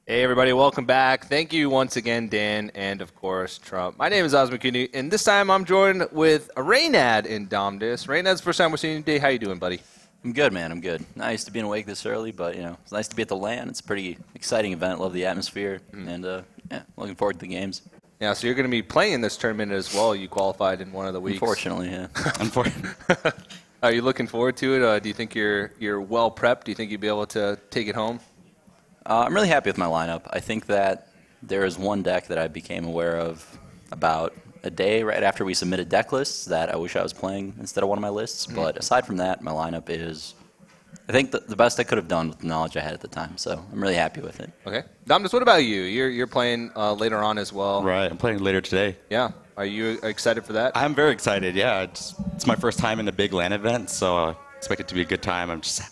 Hey everybody, welcome back. Thank you once again, Dan, and of course, Trump. My name is Osman Kuni, and this time I'm joined with Raynad in Domdis. Raynad's the first time we're seeing you today. How you doing, buddy? I'm good, man. I'm good. Not used to being awake this early, but, it's nice to be at the LAN. It's a pretty exciting event. Love the atmosphere, and, looking forward to the games. Yeah, so you're going to be playing in this tournament as well. You qualified in one of the weeks. Unfortunately, yeah. Unfortunately. Are you looking forward to it? Do you think you're well prepped? Do you think you'll be able to take it home? I'm really happy with my lineup. I think that there is one deck that I became aware of about a day right after we submitted deck lists that I wish I was playing instead of one of my lists. But aside from that, my lineup is, I think, the best I could have done with the knowledge I had at the time. So I'm really happy with it. Okay. Domdis, what about you? You're playing later on as well. Right. I'm playing later today. Yeah. Are you excited for that? I'm very excited, yeah. It's my first time in a big LAN event, so I expect it to be a good time. I'm just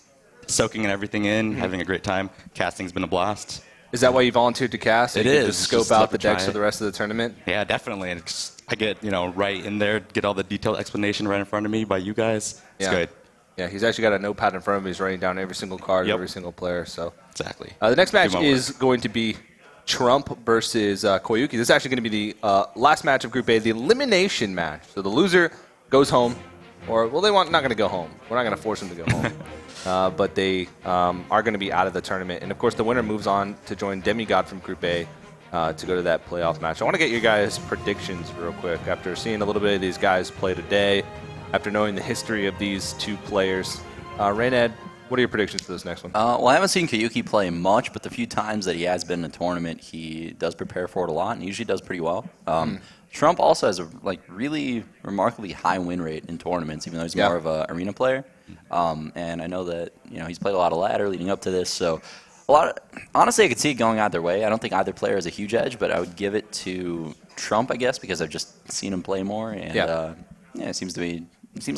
soaking everything in, having a great time. Casting's been a blast. Is that why you volunteered to cast? It you is. Just scope just out the decks for the rest of the tournament? Yeah, definitely. And I get, right in there, get all the detailed explanation right in front of me by you guys. It's good. Yeah, he's actually got a notepad in front of him. He's writing down every single card, every single player. So exactly. The next match is going to be Trump versus Koyuki. This is actually going to be the last match of Group A, the elimination match. So the loser goes home, or, well, not going to go home. We're not going to force them to go home. But they are going to be out of the tournament. And, of course, the winner moves on to join Demigod from Group A to go to that playoff match. I want to get your guys' predictions real quick. After seeing a little bit of these guys play today, after knowing the history of these two players, Raynad, what are your predictions for this next one? Well, I haven't seen Koyuki play much, but the few times that he has been in a tournament, he does prepare for it a lot and usually does pretty well. Trump also has a really remarkably high win rate in tournaments, even though he's more of an arena player. And I know that he's played a lot of ladder leading up to this, so honestly, I could see it going either way. I don't think either player has a huge edge, but I would give it to Trump, I guess, because I've just seen him play more, and it seems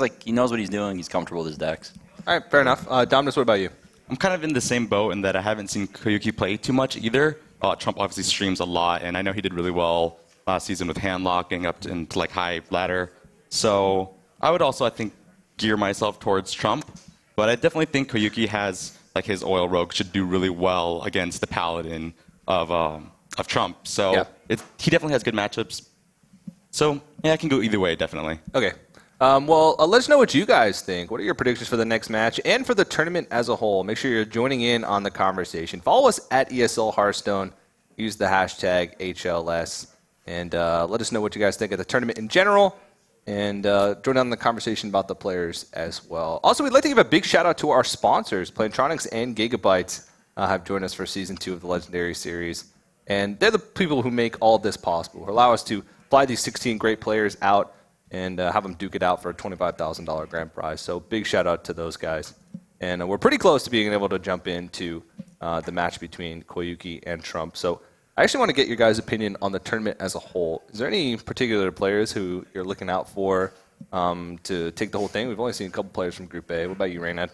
like he knows what he's doing. He's comfortable with his decks. All right, fair enough. Domdis, what about you? I'm kind of in the same boat in that I haven't seen Koyuki play too much either. Trump obviously streams a lot, and I know he did really well last season with hand locking up into like high ladder. So I would also, I think, gear myself towards Trump, but I definitely think Koyuki has, like, his oil rogue should do really well against the paladin of Trump. So he definitely has good matchups. So yeah, I can go either way, definitely. Okay. Well, let us know what you guys think. What are your predictions for the next match and for the tournament as a whole? Make sure you're joining in on the conversation. Follow us at ESL Hearthstone. Use the hashtag HLS. And let us know what you guys think of the tournament in general. And join in the conversation about the players as well. Also, we'd like to give a big shout out to our sponsors. Plantronics and Gigabytes have joined us for Season 2 of the Legendary Series. And they're the people who make all this possible, who allow us to fly these 16 great players out and have them duke it out for a $25,000 grand prize. So big shout out to those guys. And we're pretty close to being able to jump into the match between Koyuki and Trump. So I actually want to get your guys' opinion on the tournament as a whole. Is there any particular players who you're looking out for to take the whole thing? We've only seen a couple players from Group A. What about you, Raynad?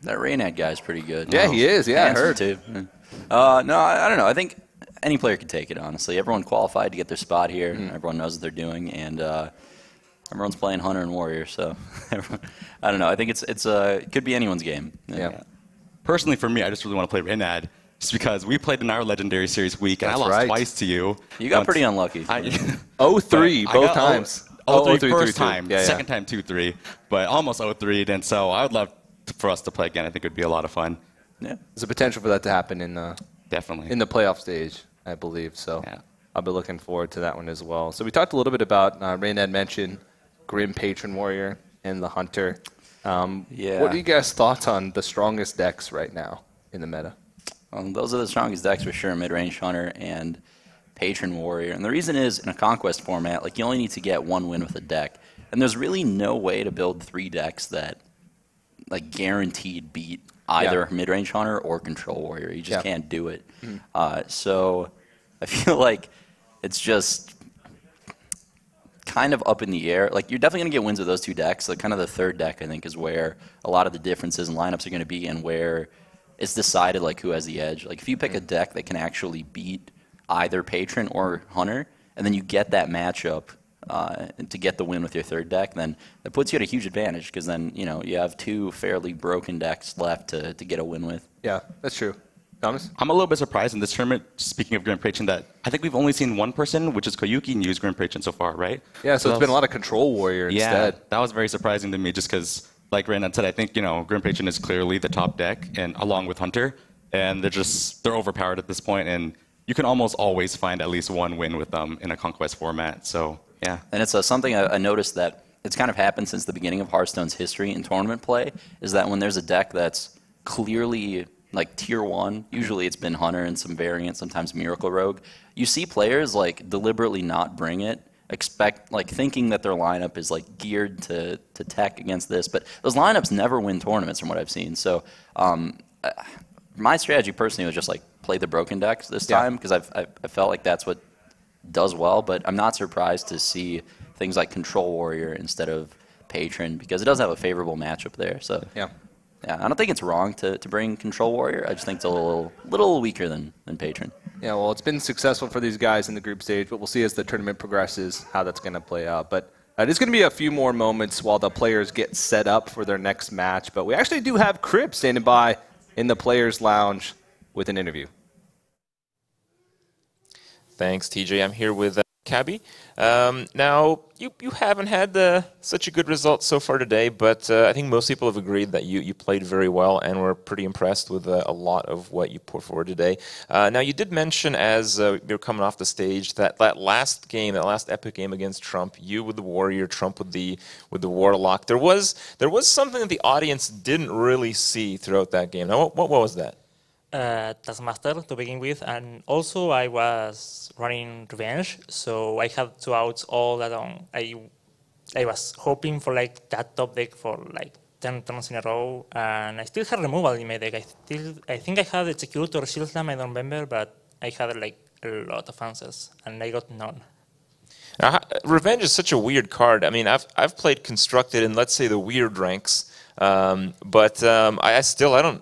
That Raynad guy's pretty good. Yeah, he is. Yeah, I heard. Too. No, I don't know. I think any player could take it, honestly. Everyone qualified to get their spot here. Everyone knows what they're doing, and everyone's playing Hunter and Warrior. So I don't know. I think it could be anyone's game. Yeah. Personally, for me, I just really want to play Raynad. Just because we played in our Legendary Series week, and I lost twice to you. You got pretty unlucky. 0-3 both times. 0-3 first time. Yeah, second time 2-3. But almost 0-3'd, and so I would love for us to play again. I think it would be a lot of fun. Yeah. There's a potential for that to happen in the playoff stage, I believe. So I'll be looking forward to that one as well. So we talked a little bit about, Raynad mentioned Grim Patron Warrior and the Hunter. What are you guys' thoughts on the strongest decks right now in the meta? Those are the strongest decks for sure, mid-range Hunter and Patron Warrior. And the reason is, in a Conquest format, like, you only need to get one win with a deck. And there's really no way to build 3 decks that, like, guaranteed beat either mid-range Hunter or Control Warrior. You just can't do it. So I feel like it's just kind of up in the air. Like, you're definitely going to get wins with those 2 decks. Like, kind of the third deck, I think, is where a lot of the differences in lineups are going to be, and where it's decided, like, who has the edge. Like, if you pick a deck that can actually beat either Patron or Hunter, and then you get that matchup to get the win with your third deck, then that puts you at a huge advantage, because then, you have 2 fairly broken decks left to get a win with. Yeah, that's true. Thomas? I'm a little bit surprised in this tournament, speaking of Grim Patron, that I think we've only seen one person, which is Koyuki, use Grim Patron so far, right? Yeah, so it's been a lot of Control Warrior instead. Yeah, that was very surprising to me just because, like Raynon said, I think, Grim Patron is clearly the top deck, and along with Hunter, and they're overpowered at this point, and you can almost always find at least one win with them in a Conquest format, so yeah. And it's something I noticed that it's kind of happened since the beginning of Hearthstone's history in tournament play, is that when there's a deck that's clearly like tier 1, usually it's been Hunter and some variant, sometimes Miracle Rogue, you see players like deliberately not bring it, thinking that their lineup is like geared to tech against this, but those lineups never win tournaments from what I've seen. So my strategy personally was just like play the broken decks this time, because I felt like that's what does well, but I'm not surprised to see things like Control Warrior instead of Patron, because it does have a favorable matchup there. So yeah, I don't think it's wrong to bring Control Warrior. I just think it's a little weaker than Patron. Yeah, well, it's been successful for these guys in the group stage, but we'll see as the tournament progresses how that's going to play out. But it is going to be a few more moments while the players get set up for their next match. But we actually do have Crib standing by in the players' lounge with an interview. Thanks, TJ. I'm here with Cabby. Now, you haven't had such a good result so far today, but I think most people have agreed that you played very well and were pretty impressed with a lot of what you put forward today. Now, you did mention as you're coming off the stage that last game, that last epic game against Trump, you with the Warrior, Trump with the Warlock. There was something that the audience didn't really see throughout that game. Now, what was that? Taskmaster to begin with, and also I was running Revenge, so I had 2 outs all along. I was hoping for like that top deck for like 10 turns in a row, and I still had removal in my deck. I think I had Execute or Shield Slam, I don't remember, but I had like a lot of answers, and I got none. Revenge is such a weird card. I mean, I've played Constructed in, let's say, the weird ranks. But I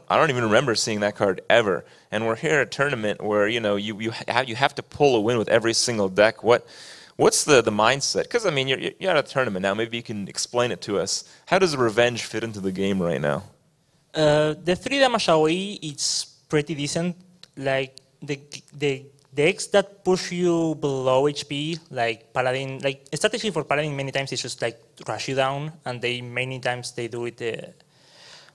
don't even remember seeing that card ever. And we're here at a tournament where you have to pull a win with every single deck. What's the mindset? Because I mean you're at a tournament now. Maybe you can explain it to us. How does Revenge fit into the game right now? The 3 damage AoE it's pretty decent. Like the decks that push you below HP, like Paladin, like strategy for Paladin many times is just like rush you down, and many times they do it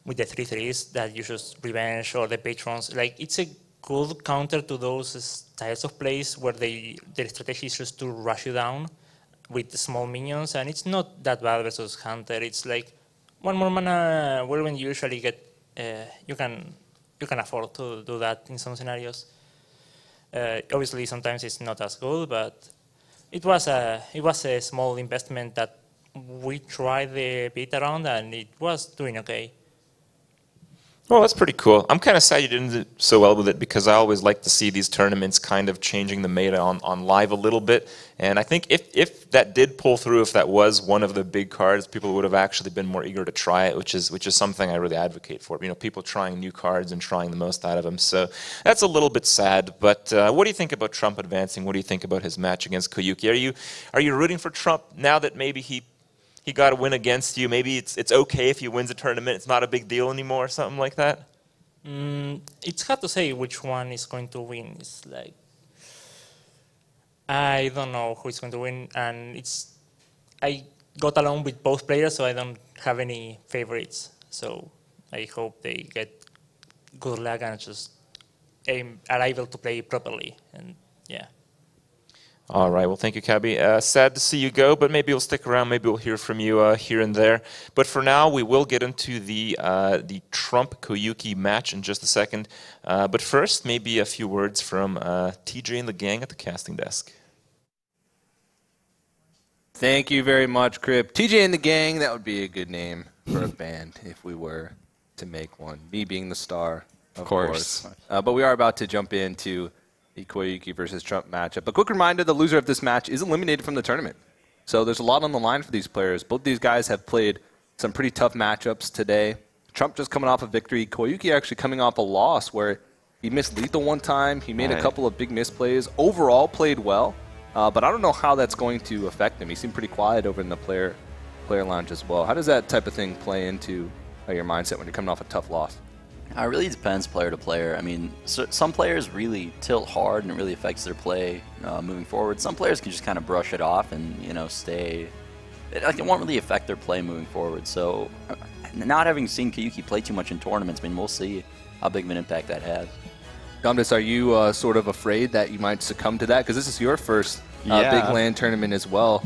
with the 3/3s that you just Revenge or the Patrons. Like it's a good counter to those styles of plays where their strategy is just to rush you down with small minions, and it's not that bad versus Hunter. It's like 1 more mana when you usually get you can afford to do that in some scenarios. Obviously, sometimes it's not as good, but it was a small investment that we tried the beta round, and it was doing okay. Well, that's pretty cool. I'm kind of sad you didn't do so well with it, because I always like to see these tournaments kind of changing the meta on live a little bit. And I think if that did pull through, if that was one of the big cards, people would have actually been more eager to try it, which is something I really advocate for. People trying new cards and trying the most out of them. So that's a little bit sad. But what do you think about Trump advancing? What do you think about his match against Koyuki? Are you rooting for Trump now that maybe he got a win against you? Maybe it's okay if he wins a tournament. It's not a big deal anymore, or something like that? It's hard to say which one is going to win. It's like I don't know who is going to win, and I got along with both players, so I don't have any favorites. So I hope they get good luck and just are able to play properly. And yeah. All right. Well, thank you, Cabby. Sad to see you go, but maybe you'll stick around. Maybe we'll hear from you here and there. But for now, we will get into the Trump-Koyuki match in just a second. But first, maybe a few words from TJ and the gang at the casting desk. Thank you very much, Crip. TJ and the gang, that would be a good name for a band if we were to make one. Me being the star, of course. But we are about to jump into the Koyuki versus Trump matchup. A quick reminder, the loser of this match is eliminated from the tournament. So there's a lot on the line for these players. Both these guys have played some pretty tough matchups today. Trump just coming off a victory. Koyuki actually coming off a loss where he missed lethal one time. He made a couple of big misplays. Overall played well, but I don't know how that's going to affect him. He seemed pretty quiet over in the player lounge as well. How does that type of thing play into your mindset when you're coming off a tough loss? It really depends player to player. I mean, some players really tilt hard and it really affects their play moving forward. Some players can just kind of brush it off and, you know, stay. It won't really affect their play moving forward. So, not having seen Koyuki play too much in tournaments, I mean, we'll see how big of an impact that has. Domdus, are you sort of afraid that you might succumb to that? Because this is your first big LAN tournament as well.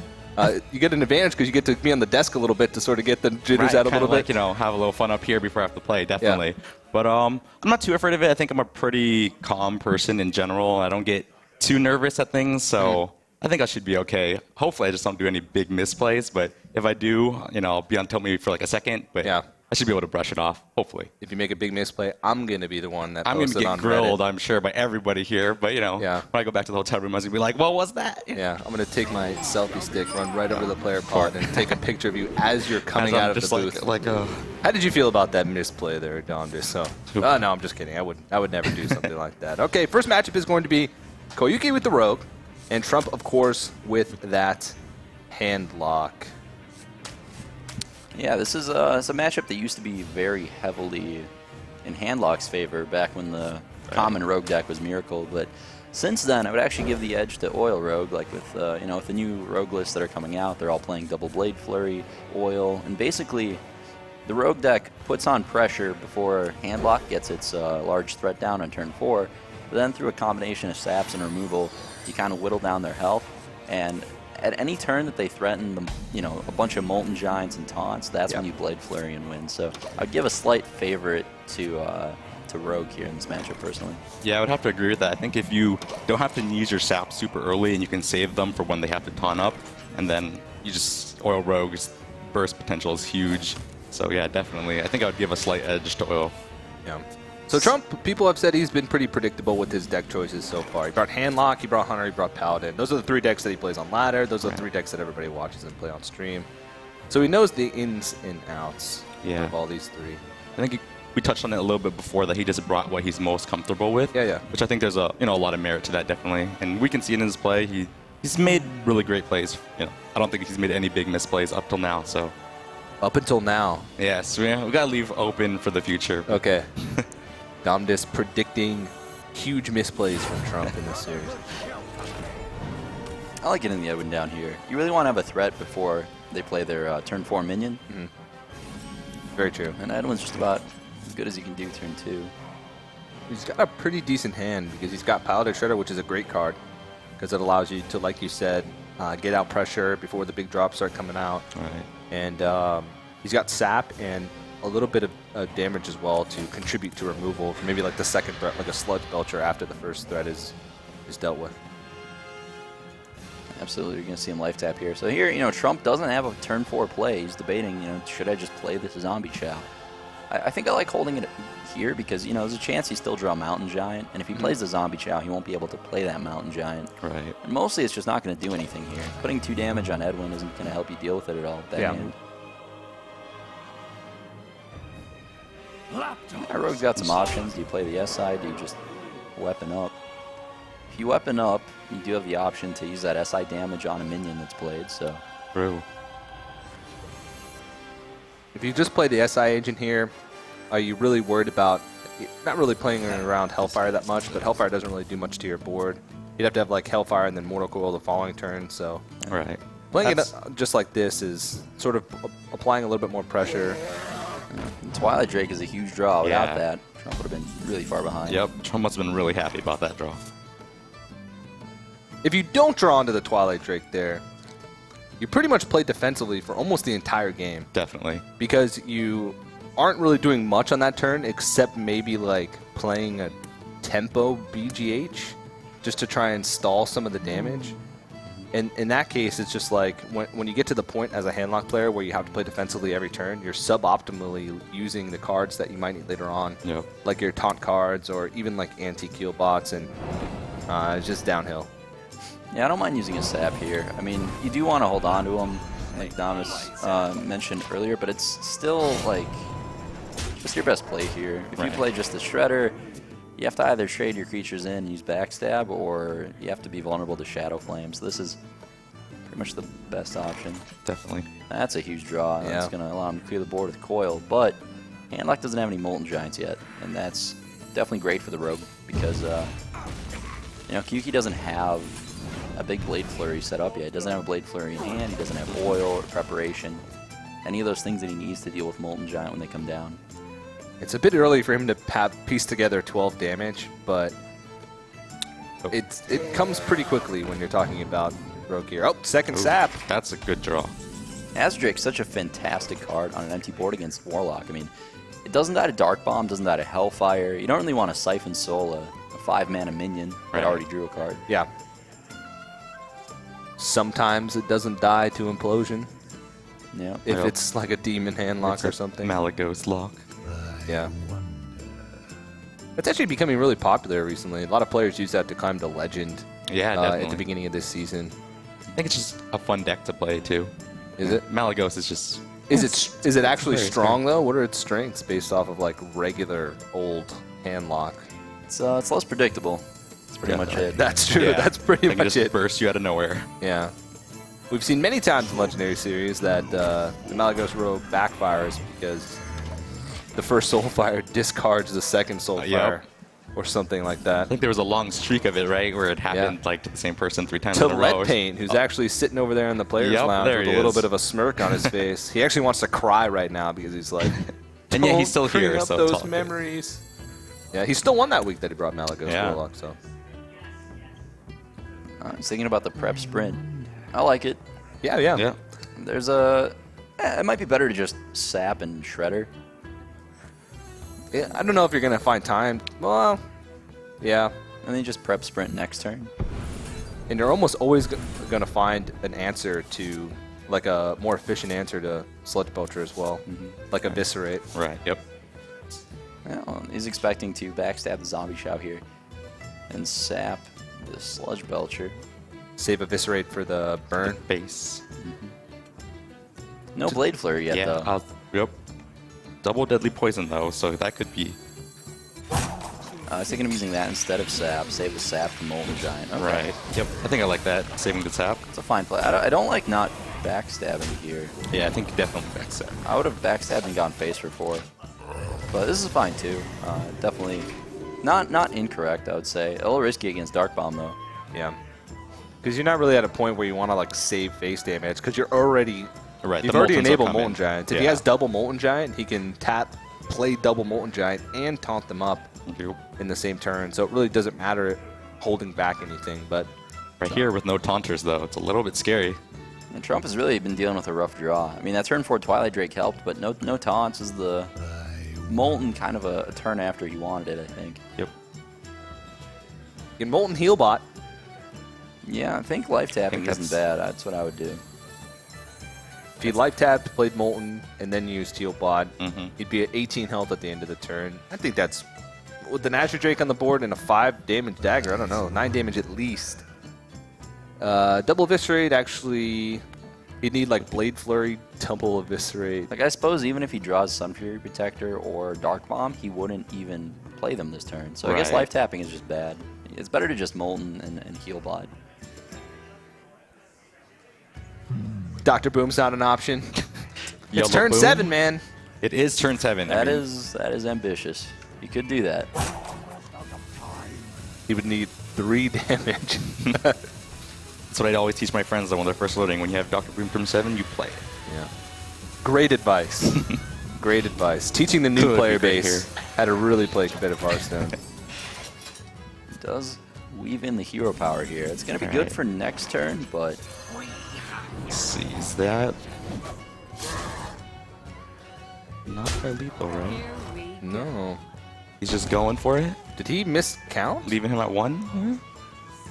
You get an advantage because you get to be on the desk a little bit to sort of get the jitters out a little bit. Like, you know, have a little fun up here before I have to play, definitely. Yeah. But I'm not too afraid of it. I think I'm a pretty calm person in general. I don't get too nervous at things, so I think I should be okay. Hopefully I just don't do any big misplays, but if I do, you know, I'll be on tilt maybe for like a second, but I should be able to brush it off, hopefully. If you make a big misplay, I'm going to be the one that I'm going to get grilled, Reddit. I'm sure, by everybody here. But, you know, when I go back to the hotel room, I was going to be like, what was that? Yeah, I'm going to take my selfie stick, run right over the player pod, and take a picture of you as you're coming out of the booth. How did you feel about that misplay there, Dom? No, I'm just kidding. I would never do something like that. Okay, first matchup is going to be Koyuki with the Rogue, and Trump, of course, with that hand lock. Yeah, this is a matchup that used to be very heavily in Handlock's favor back when the common Rogue deck was Miracle. But since then, I would actually give the edge to Oil Rogue. Like with you know, with the new Rogue lists that are coming out, they're all playing Double Blade Flurry, Oil, and basically the Rogue deck puts on pressure before Handlock gets its large threat down on turn 4. But then through a combination of saps and removal, you kind of whittle down their health, and at any turn that they threaten them, you know, a bunch of Molten Giants and taunts, that's when you Blade Flurry and win. So I'd give a slight favorite to Rogue here in this matchup personally. Yeah, I would have to agree with that. I think if you don't have to use your sap super early and you can save them for when they have to taunt up, and then you just Oil Rogue's burst potential is huge. So yeah, definitely. I think I would give a slight edge to Oil. Yeah. So Trump, people have said he's been pretty predictable with his deck choices so far. He brought Handlock, he brought Hunter, he brought Paladin. Those are the 3 decks that he plays on ladder. Those are the 3 decks that everybody watches and play on stream. So he knows the ins and outs of all these 3. I think we touched on it a little bit before that he just brought what he's most comfortable with. Which I think there's a lot of merit to that, definitely. And we can see it in his play. He's made really great plays. You know, I don't think he's made any big misplays up till now. So up until now. Yes, we gotta leave open for the future. Okay. Domdus predicting huge misplays from Trump in this series. I like getting the Edwin down here. You really want to have a threat before they play their turn 4 minion. Very true. And Edwin's just about as good as he can do turn 2. He's got a pretty decent hand because he's got Paladin Shredder, which is a great card because it allows you to, like you said, get out pressure before the big drops start coming out. And he's got sap and a little bit of damage as well to contribute to removal for maybe like the second threat, like a Sludge Belcher after the first threat is dealt with. Absolutely, you're going to see him life tap here. So here, you know, Trump doesn't have a turn 4 play. He's debating, you know, should I just play this Zombie Chow? I think I like holding it here because, you know, there's a chance he still draw Mountain Giant, and if he plays the Zombie Chow, he won't be able to play that Mountain Giant. And mostly it's just not going to do anything here. Putting 2 damage on Edwin isn't going to help you deal with it at all. Rogue's got some options. Do you play the S side? Do you just weapon up? If you weapon up, you do have the option to use that SI damage on a minion that's played. So true. If you just play the SI agent here, are you really worried about not really playing around Hellfire that much? But Hellfire doesn't really do much to your board. You'd have to have like Hellfire and then Mortal Coil the following turn. So playing it just like this is sort of applying a little bit more pressure. Twilight Drake is a huge draw. Without that, Trump would have been really far behind. Yep, Trump must have been really happy about that draw. If you don't draw into the Twilight Drake there, you pretty much play defensively for almost the entire game. Definitely. Because you aren't really doing much on that turn except maybe like playing a tempo BGH just to try and stall some of the damage. And in that case, it's just like when you get to the point as a handlock player where you have to play defensively every turn, you're suboptimally using the cards that you might need later on, like your taunt cards or even like anti-kill bots, and it's just downhill. Yeah, I don't mind using a sap here. I mean, you do want to hold on to him, like Damas mentioned earlier, but it's still like just your best play here. If you play just the Shredder, you have to either trade your creatures in and use Backstab, or you have to be vulnerable to Shadow Flame. So this is pretty much the best option. Definitely. That's a huge draw. That's going to allow him to clear the board with Coil. But Handlock doesn't have any Molten Giants yet, and that's definitely great for the Rogue because, you know, Koyuki doesn't have a big Blade Flurry set up yet. He doesn't have a Blade Flurry in hand. He doesn't have oil or preparation. Any of those things that he needs to deal with Molten Giant when they come down. It's a bit early for him to piece together 12 damage, but it comes pretty quickly when you're talking about Rogue here. Oh, second sap. That's a good draw. Azdrake's such a fantastic card on an empty board against Warlock. I mean, it doesn't die to Dark Bomb, doesn't die to Hellfire. You don't really want to Siphon Soul a 5-mana minion that already drew a card. Yeah. Sometimes it doesn't die to Implosion. Yeah. If it's like a Demon Handlock or something. Malagos lock. Yeah. It's actually becoming really popular recently. A lot of players use that to climb to Legend Yeah, at the beginning of this season. I think it's just a fun deck to play, too. Is it? Malagos is just... Is it actually very strong, though? What are its strengths based off of, like, regular old Handlock? It's less predictable. That's pretty much it. That's true. Yeah. That's pretty It can much just it. burst you out of nowhere. Yeah. We've seen many times in Legendary Series that the Malagos Rogue backfires because the first Soulfire discards the second Soulfire or something like I that. think there was a long streak of it, right, where it happened like to the same person 3 times To in a row. Lead Paint, who's actually sitting over there in the Players Lounge there with he a little is. bit of a smirk on his face. He actually wants to cry right now because he's like, And yeah, he's still "Don't bring here, up so those it's all good." memories. Yeah, he still won that week that he brought Malagos Warlock. So I was thinking about the prep sprint. I like it. yeah. There's a... it might be better to just sap and shredder. Yeah, I don't know if you're gonna find time. Well, yeah. And then just prep sprint next turn. And you're almost always going to find an answer to, like a more efficient answer to Sludge Belcher as well, like Eviscerate. Right, yep. Well, he's expecting to backstab the Zombie Shout here and sap the Sludge Belcher. Save Eviscerate for the burn. Base. No Blade Flurry yet, though. Yep. Double Deadly Poison, though, so that could be... I was thinking of using that instead of sap. Save the sap from Molten Giant. Okay. Right. Yep. I think I like that, saving the tap. It's a fine play. I don't like not backstabbing here. Yeah, I think definitely backstab. I would have backstabbed and gone face for 4. But this is fine, too. Definitely not incorrect, I would say. A little risky against Dark Bomb, though. Yeah. Because you're not really at a point where you want to like save face damage because you're already... Right, You've the already Moltens will enabled come Molten in. Giant. If he Yeah. has double Molten Giant, he can play double Molten Giant and taunt them up Yep. in the same turn. So it really doesn't matter holding back anything. But Right here with no taunters, though, it's a little bit scary. And Trump has really been dealing with a rough draw. I mean, that turn 4 Twilight Drake helped, but no taunts is the Molten kind of a turn after he wanted it, I think. Yep. in Molten Healbot, Yeah, I think life tapping that's- isn't bad. That's what I would do. if he life tapped, played Molten, and then used Healbot, Mhm. he'd be at 18 health at the end of the turn. I think that's, with the Nasher Drake on the board and a 5 damage dagger, I don't know, 9 damage at least. Double Eviscerate, actually, he'd need like Blade Flurry, double Eviscerate. Like, I suppose even if he draws Sun Fury Protector or Dark Bomb, he wouldn't even play them this turn. So I guess Right. life tapping is just bad. It's better to just Molten and Healbot. Dr. Boom's not an option. Yellow It's turn Boom. 7, man. It is turn 7. That is ambitious. You could do that. He would need 3 damage. That's what I always teach my friends, though, when they're first loading. When you have Dr. Boom turn 7, you play it. Yeah. Great advice. Great advice. Teaching the new Could player be great base how to really play competitive Hearthstone. Does weave in the hero power here. It's going to be All good right. for next turn, but Sees that. Not by lethal, right? No. He's just going for it, Did he miscount? leaving him at 1.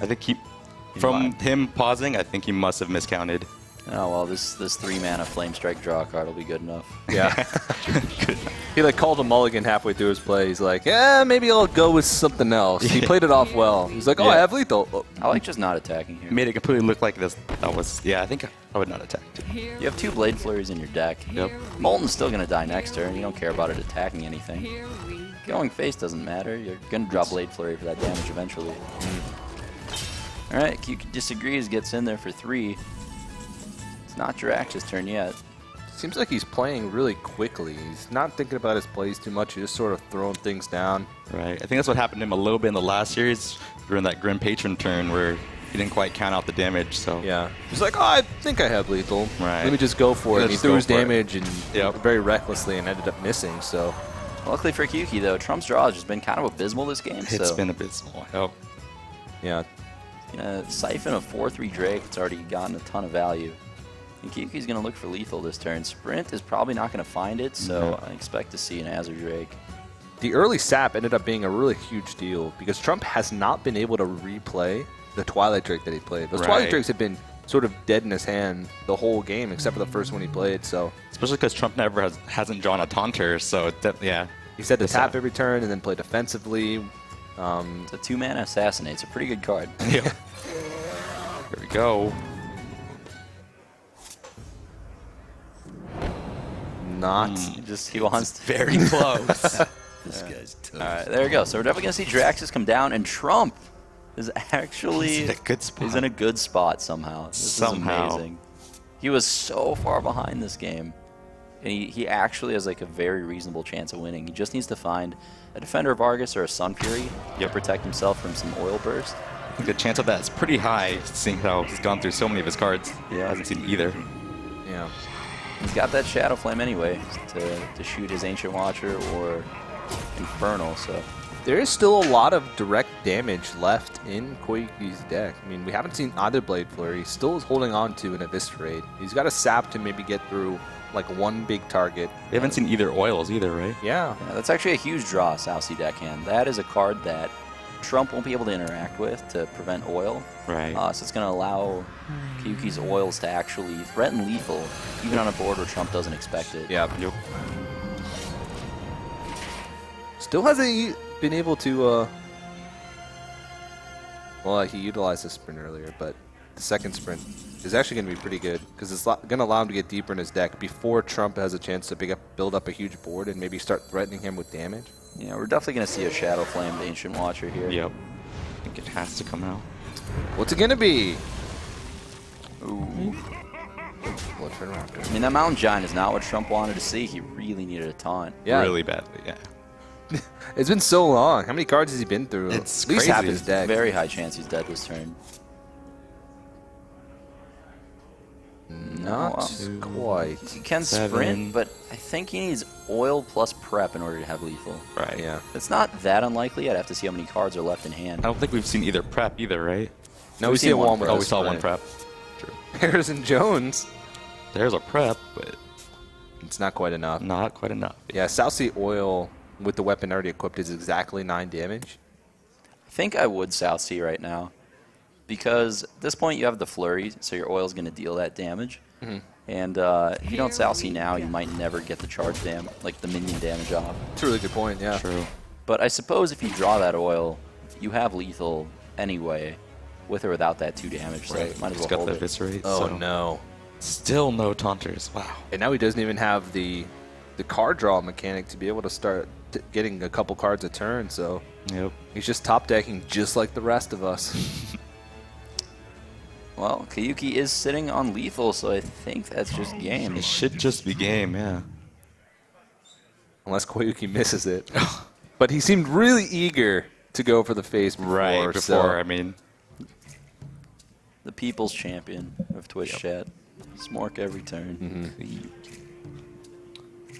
I think from him pausing, I think he must have miscounted. oh well, this 3-mana Flame Strike draw card will be good enough. Yeah. He like called a mulligan halfway through his play. He's like, yeah, maybe I'll go with something else. He played it off well. He's like, oh, I Yeah. have lethal. Oh. I like just not attacking here. Made it completely look like this. That was, yeah, I think I would not attack. You have 2 Blade Flurries in your deck. Yep. Molten's still going to die next turn. You don't care about it attacking anything. Going face doesn't matter. You're going to drop Blade Flurry for that damage eventually. Alright, Koyuki disagrees, gets in there for 3. It's not Jirax's turn yet. Seems like he's playing really quickly. He's not thinking about his plays too much. He's just sort of throwing things down. Right. I think that's what happened to him a little bit in the last series during that Grim Patron turn where he didn't quite count out the damage. So yeah, he's like, oh, I think I have lethal. Right. Let me just go for it. And he threw his damage and Yep. very recklessly and ended up missing. So Luckily for Koyuki, though, Trump's draw has just been kind of abysmal this game. It's been abysmal. Yep. yeah, Siphon of 4-3 Drake, it's already gotten a ton of value. And Koyuki's going to look for lethal this turn. Sprint is probably not going to find it, so I expect to see an Azure Drake. the early sap ended up being a really huge deal because Trump has not been able to replay the Twilight Drake that he played. Those Twilight Drakes have been sort of dead in his hand the whole game except for the first one he played. So especially because Trump never hasn't drawn a taunter, so yeah. he said to tap every turn and then play defensively. It's a 2-mana Assassinate. It's a pretty good card. Yeah. Here we go. Not. He wants to. Very close. This guy's tough. All right, there we go. So we're definitely going to see Draxus come down, and Trump is actually He's in a good spot. He's in a good spot somehow. This is amazing. He was so far behind this game, and he actually has like a very reasonable chance of winning. He just needs to find a Defender of Argus or a Sun Fury to protect himself from some oil burst. I think the chance of that is pretty high, seeing how he's gone through so many of his cards. Yeah. Hasn't seen either. Yeah. He's got that Shadow Flame anyway to shoot his Ancient Watcher or Infernal, so. There is still a lot of direct damage left in Koyuki's deck. I mean, we haven't seen either Blade Flurry. He still is holding on to an Eviscerate. He's got a sap to maybe get through like one big target. We haven't seen either oils either, right? Yeah. Yeah, that's actually a huge draw, South Sea deckhand. That is a card that Trump won't be able to interact with to prevent oil. Right. So it's going to allow Koyuki's oils to actually threaten lethal, even on a board where Trump doesn't expect it. Yeah. Yep. Still hasn't been able to, well, he utilized the sprint earlier, but the second sprint is actually going to be pretty good because it's going to allow him to get deeper in his deck before Trump has a chance to build up a huge board and maybe start threatening him with damage. Yeah, we're definitely going to see a Shadow Flame Ancient Watcher here. Yep. I think it has to come out. What's it going to be? Ooh. Blood Turn Raptor. I mean, that Mountain Giant is not what Trump wanted to see. He really needed a taunt. Yeah. Really badly, yeah. It's been so long. How many cards has he been through? It's at least half crazy. his deck. Very high chance he's dead this turn. Not quite. He can 7. sprint, but I think he needs oil plus prep in order to have lethal. Right. Yeah. It's not that unlikely. I'd have to see how many cards are left in hand. I don't think we've seen either prep either, right? No, We've we see seen a one one with prep. Oh, we saw one right. prep. True. Harrison Jones. There's a prep, but It's not quite enough. not quite enough. Yeah, South Sea Oil with the weapon already equipped is exactly 9 damage. I think I would South Sea right now because at this point you have the flurry, so your oil's going to deal that damage. And if you don't South Sea now, you might never get the charge damage, like the minion damage off. It's a really good point, yeah. True. But I suppose if you draw that oil, you have lethal anyway, with or without that 2 damage, so Right. might as Just well got the hold it. eviscerate. Oh, so. no. Still no taunters. Wow. And now he doesn't even have the card draw mechanic to be able to start getting a couple cards a turn, so Yep. he's just top decking just like the rest of us. Well, Koyuki is sitting on lethal, so I think that's just game. It should just be game, yeah. Unless Koyuki misses it. But he seemed really eager to go for the face before. I mean, The people's champion of Twitch chat. Smork every turn.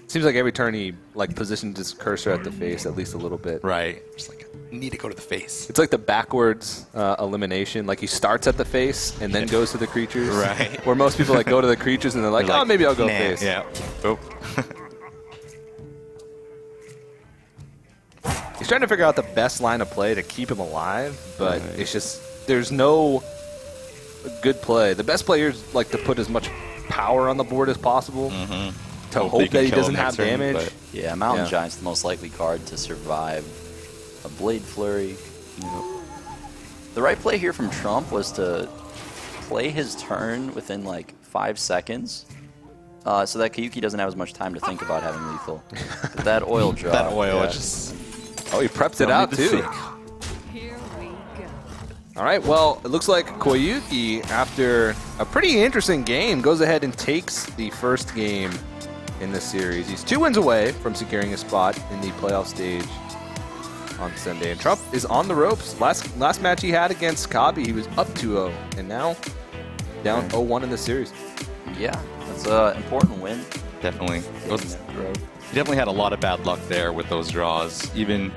Seems like every turn he positions his cursor at the face at least a little bit. right. Just like, need to go to the face. It's like the backwards elimination. Like he starts at the face and then goes to the creatures. Right. Where most people go to the creatures and they're like, oh, maybe I'll go nah. face. Yeah. Oh. He's trying to figure out the best line of play to keep him alive, but it's just there's no good play. The best players like to put as much power on the board as possible to Hope they hope can that he kill doesn't him have next turn, damage. but- Yeah, Mountain Yeah. Giant's the most likely card to survive a Blade Flurry. The right play here from Trump was to play his turn within 5 seconds so that Koyuki doesn't have as much time to think about having lethal. But that oil draw. That oil is just... Oh, he preps it Don't out need to too. think. Here we go. All right, well, it looks like Koyuki, after a pretty interesting game, goes ahead and takes the first game in this series. He's 2 wins away from securing a spot in the playoff stage on Sunday. And Trump is on the ropes. Last match he had against Kabi, he was up 2-0, and now down 0-1 in the series. Yeah, that's an important win. Definitely. He He definitely had a lot of bad luck there with those draws, even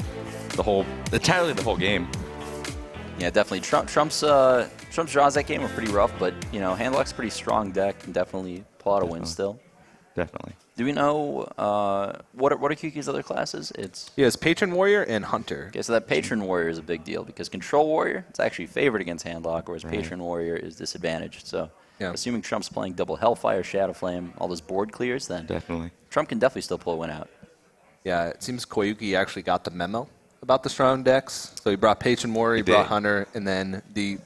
entirely the whole game. Yeah, definitely. Trump's draws that game were pretty rough, but you know, Handlock's a pretty strong deck, can definitely pull out a win still. Definitely. Do we know what are Koyuki's other classes? He has Patron Warrior and Hunter. Okay, so that Patron Warrior is a big deal because Control Warrior, it's actually favored against Handlock, whereas Patron Warrior is disadvantaged. So assuming Trump's playing double Hellfire, Shadow Flame, all those board clears, then Definitely. Trump can definitely still pull a win out. Yeah, it seems Koyuki actually got the memo about the strong decks. So he brought Patron Warrior, he brought Hunter, and then the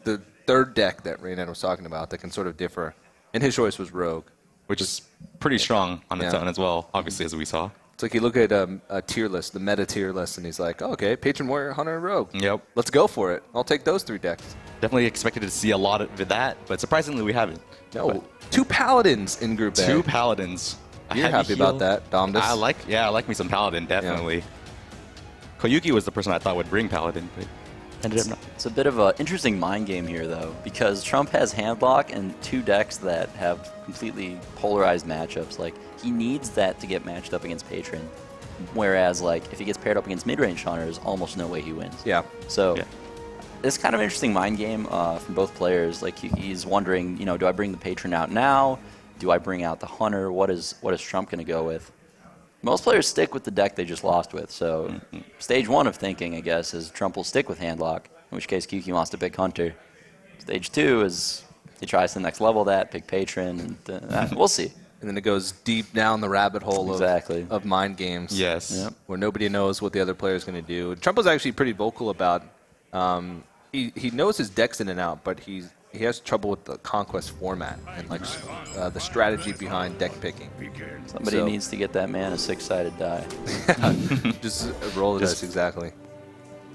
third deck that Raynan was talking about that can sort of differ. And his choice was Rogue. Which is pretty strong on its own as well, obviously, as we saw. It's like you look at a tier list, the meta tier list, and he's like, oh, okay, Patron Warrior, Hunter, and Rogue. Yep. Let's go for it. I'll take those 3 decks. Definitely expected to see a lot of that, but surprisingly we haven't. No, But 2 Paladins in Group A. 2 Paladins. You're happy about that, Domdus? I like me some Paladin, definitely. Koyuki was the person I thought would bring Paladin, but ended up not. It's a bit of an interesting mind game here, though, because Trump has Handlock and 2 decks that have completely polarized matchups. Like, he needs that to get matched up against Patron, whereas, like, if he gets paired up against mid-range Hunter, there's almost no way he wins. Yeah. So, it's kind of an interesting mind game from both players. Like, he's wondering, you know, do I bring the Patron out now? Do I bring out the Hunter? What is Trump going to go with? Most players stick with the deck they just lost with, so stage 1 of thinking, I guess, is Trump will stick with Handlock, in which case Koyuki wants to pick Hunter. Stage 2 is he tries to next level that, pick Patron, and we'll see. And then it goes deep down the rabbit hole of mind games. Yes. Where nobody knows what the other player is going to do. Trump was actually pretty vocal about he knows his decks in and out, but he has trouble with the Conquest format and like the strategy behind deck picking. Somebody needs to get that man a 6-sided die. Just roll the dice, exactly.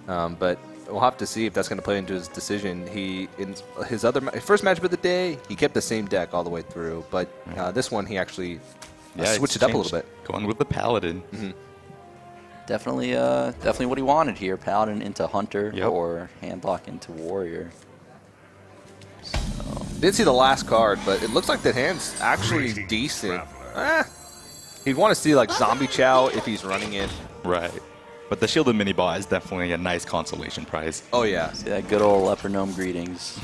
But we'll have to see if that's going to play into his decision. In his first matchup of the day, he kept the same deck all the way through, but this one he actually switched it up a little bit. Going with the Paladin. Definitely what he wanted here. Paladin into Hunter or Handlock into Warrior. Didn't see the last card, but it looks like that hand's actually decent. He'd want to see like Zombie Chow if he's running it. Right. But the Shielded Mini-Bot is definitely a nice consolation prize. Oh, yeah. See that good old Leper Gnome greetings.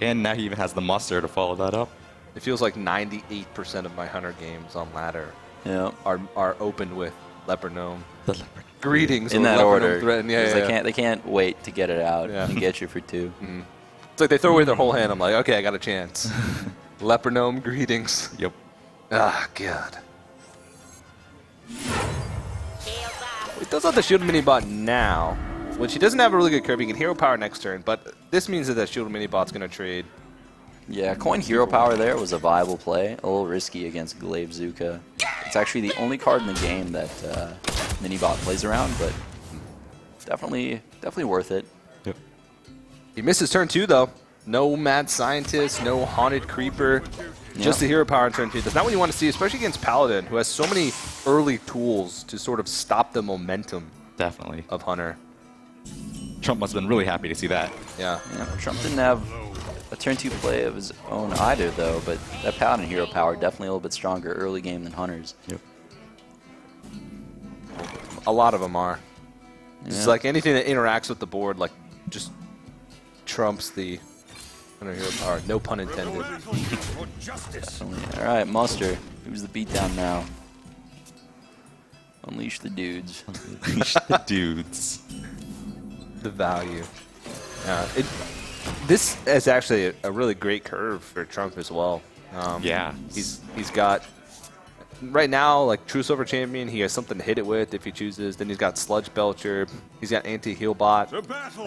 And now he even has the muster to follow that up. It feels like 98% of my Hunter games on ladder are opened with Leper Gnome. The Leper. Greetings. In that order. They can't wait to get it out and get you for 2. It's like they throw away their whole hand. I'm like, okay, I got a chance. Leper Gnome, greetings. Yep. Ah, God. He does have the Shield Mini-Bot now, which he doesn't have a really good curve. He can Hero Power next turn, but this means that Shield Mini-Bot's going to trade. Yeah, coin Hero Power there was a viable play. A little risky against Glaive Zuka. It's actually the only card in the game that Mini-Bot plays around, but definitely worth it. Yep. He misses turn 2, though. No Mad Scientist, no Haunted Creeper. Just the Hero Power in turn 2. That's not what you want to see, especially against Paladin, who has so many early tools to sort of stop the momentum of Hunter. Trump must have been really happy to see that. Yeah. Trump didn't have a turn 2 play of his own either, though, but that Paladin Hero Power definitely a little bit stronger early game than Hunter's. Yep. A lot of them are. It's like anything that interacts with the board, like, just trumps the Hunter Hero Power. No pun intended. All right, Muster. Who's the beatdown now? Unleash the dudes. Unleash the dudes. The value. This is actually a really great curve for Trump as well. He's got right now like True Silver Champion. He has something to hit it with if he chooses. Then he's got Sludge Belcher. He's got Anti-Heal Bot.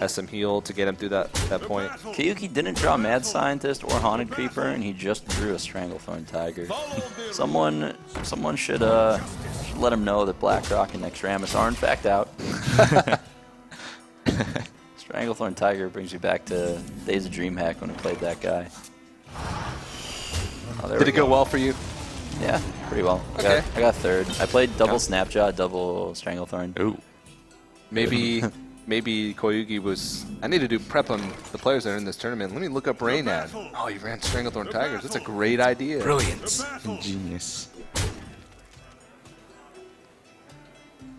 Has some heal to get him through that point. Koyuki didn't draw Mad Scientist or Haunted Creeper, and he just drew a Stranglethorn Tiger. Someone should let him know that Blackrock and Extramus are in fact out. Stranglethorn Tiger brings you back to Days of DreamHack when I played that guy. Did it go well for you? Yeah, pretty well. Okay. I got third. I played double Snapshot, double Stranglethorn. Ooh. Maybe Koyuki was. I need to do prep on the players that are in this tournament. Let me look up Raynad. Oh, you ran Stranglethorn Tigers. That's a great idea. Brilliant. Ingenious.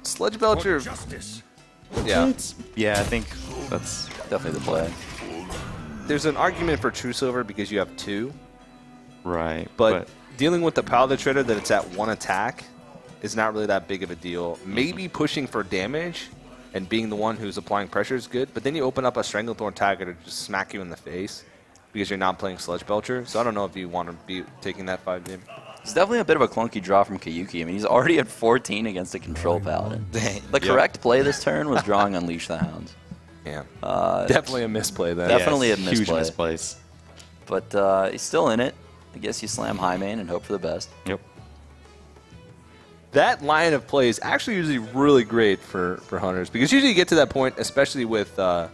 Sludge Belcher. Justice. Yeah. Yeah, I think that's Definitely the play. There's an argument for True Silver because you have 2, right. but dealing with the Paladin Shredder that it's at 1 attack is not really that big of a deal. Maybe pushing for damage and being the one who's applying pressure is good, but then you open up a Stranglethorn Tiger to just smack you in the face because you're not playing Sludge Belcher. So I don't know if you want to be taking that 5 game. It's definitely a bit of a clunky draw from Koyuki. I mean, he's already at 14 against a Control Paladin. The correct play this turn was drawing Unleash the Hounds. Yeah. Definitely a misplay then. Definitely yes, a misplay. Huge misplays. But he's still in it. I guess you slam high main and hope for the best. Yep. That line of play is actually usually really great for hunters because usually you get to that point, especially with the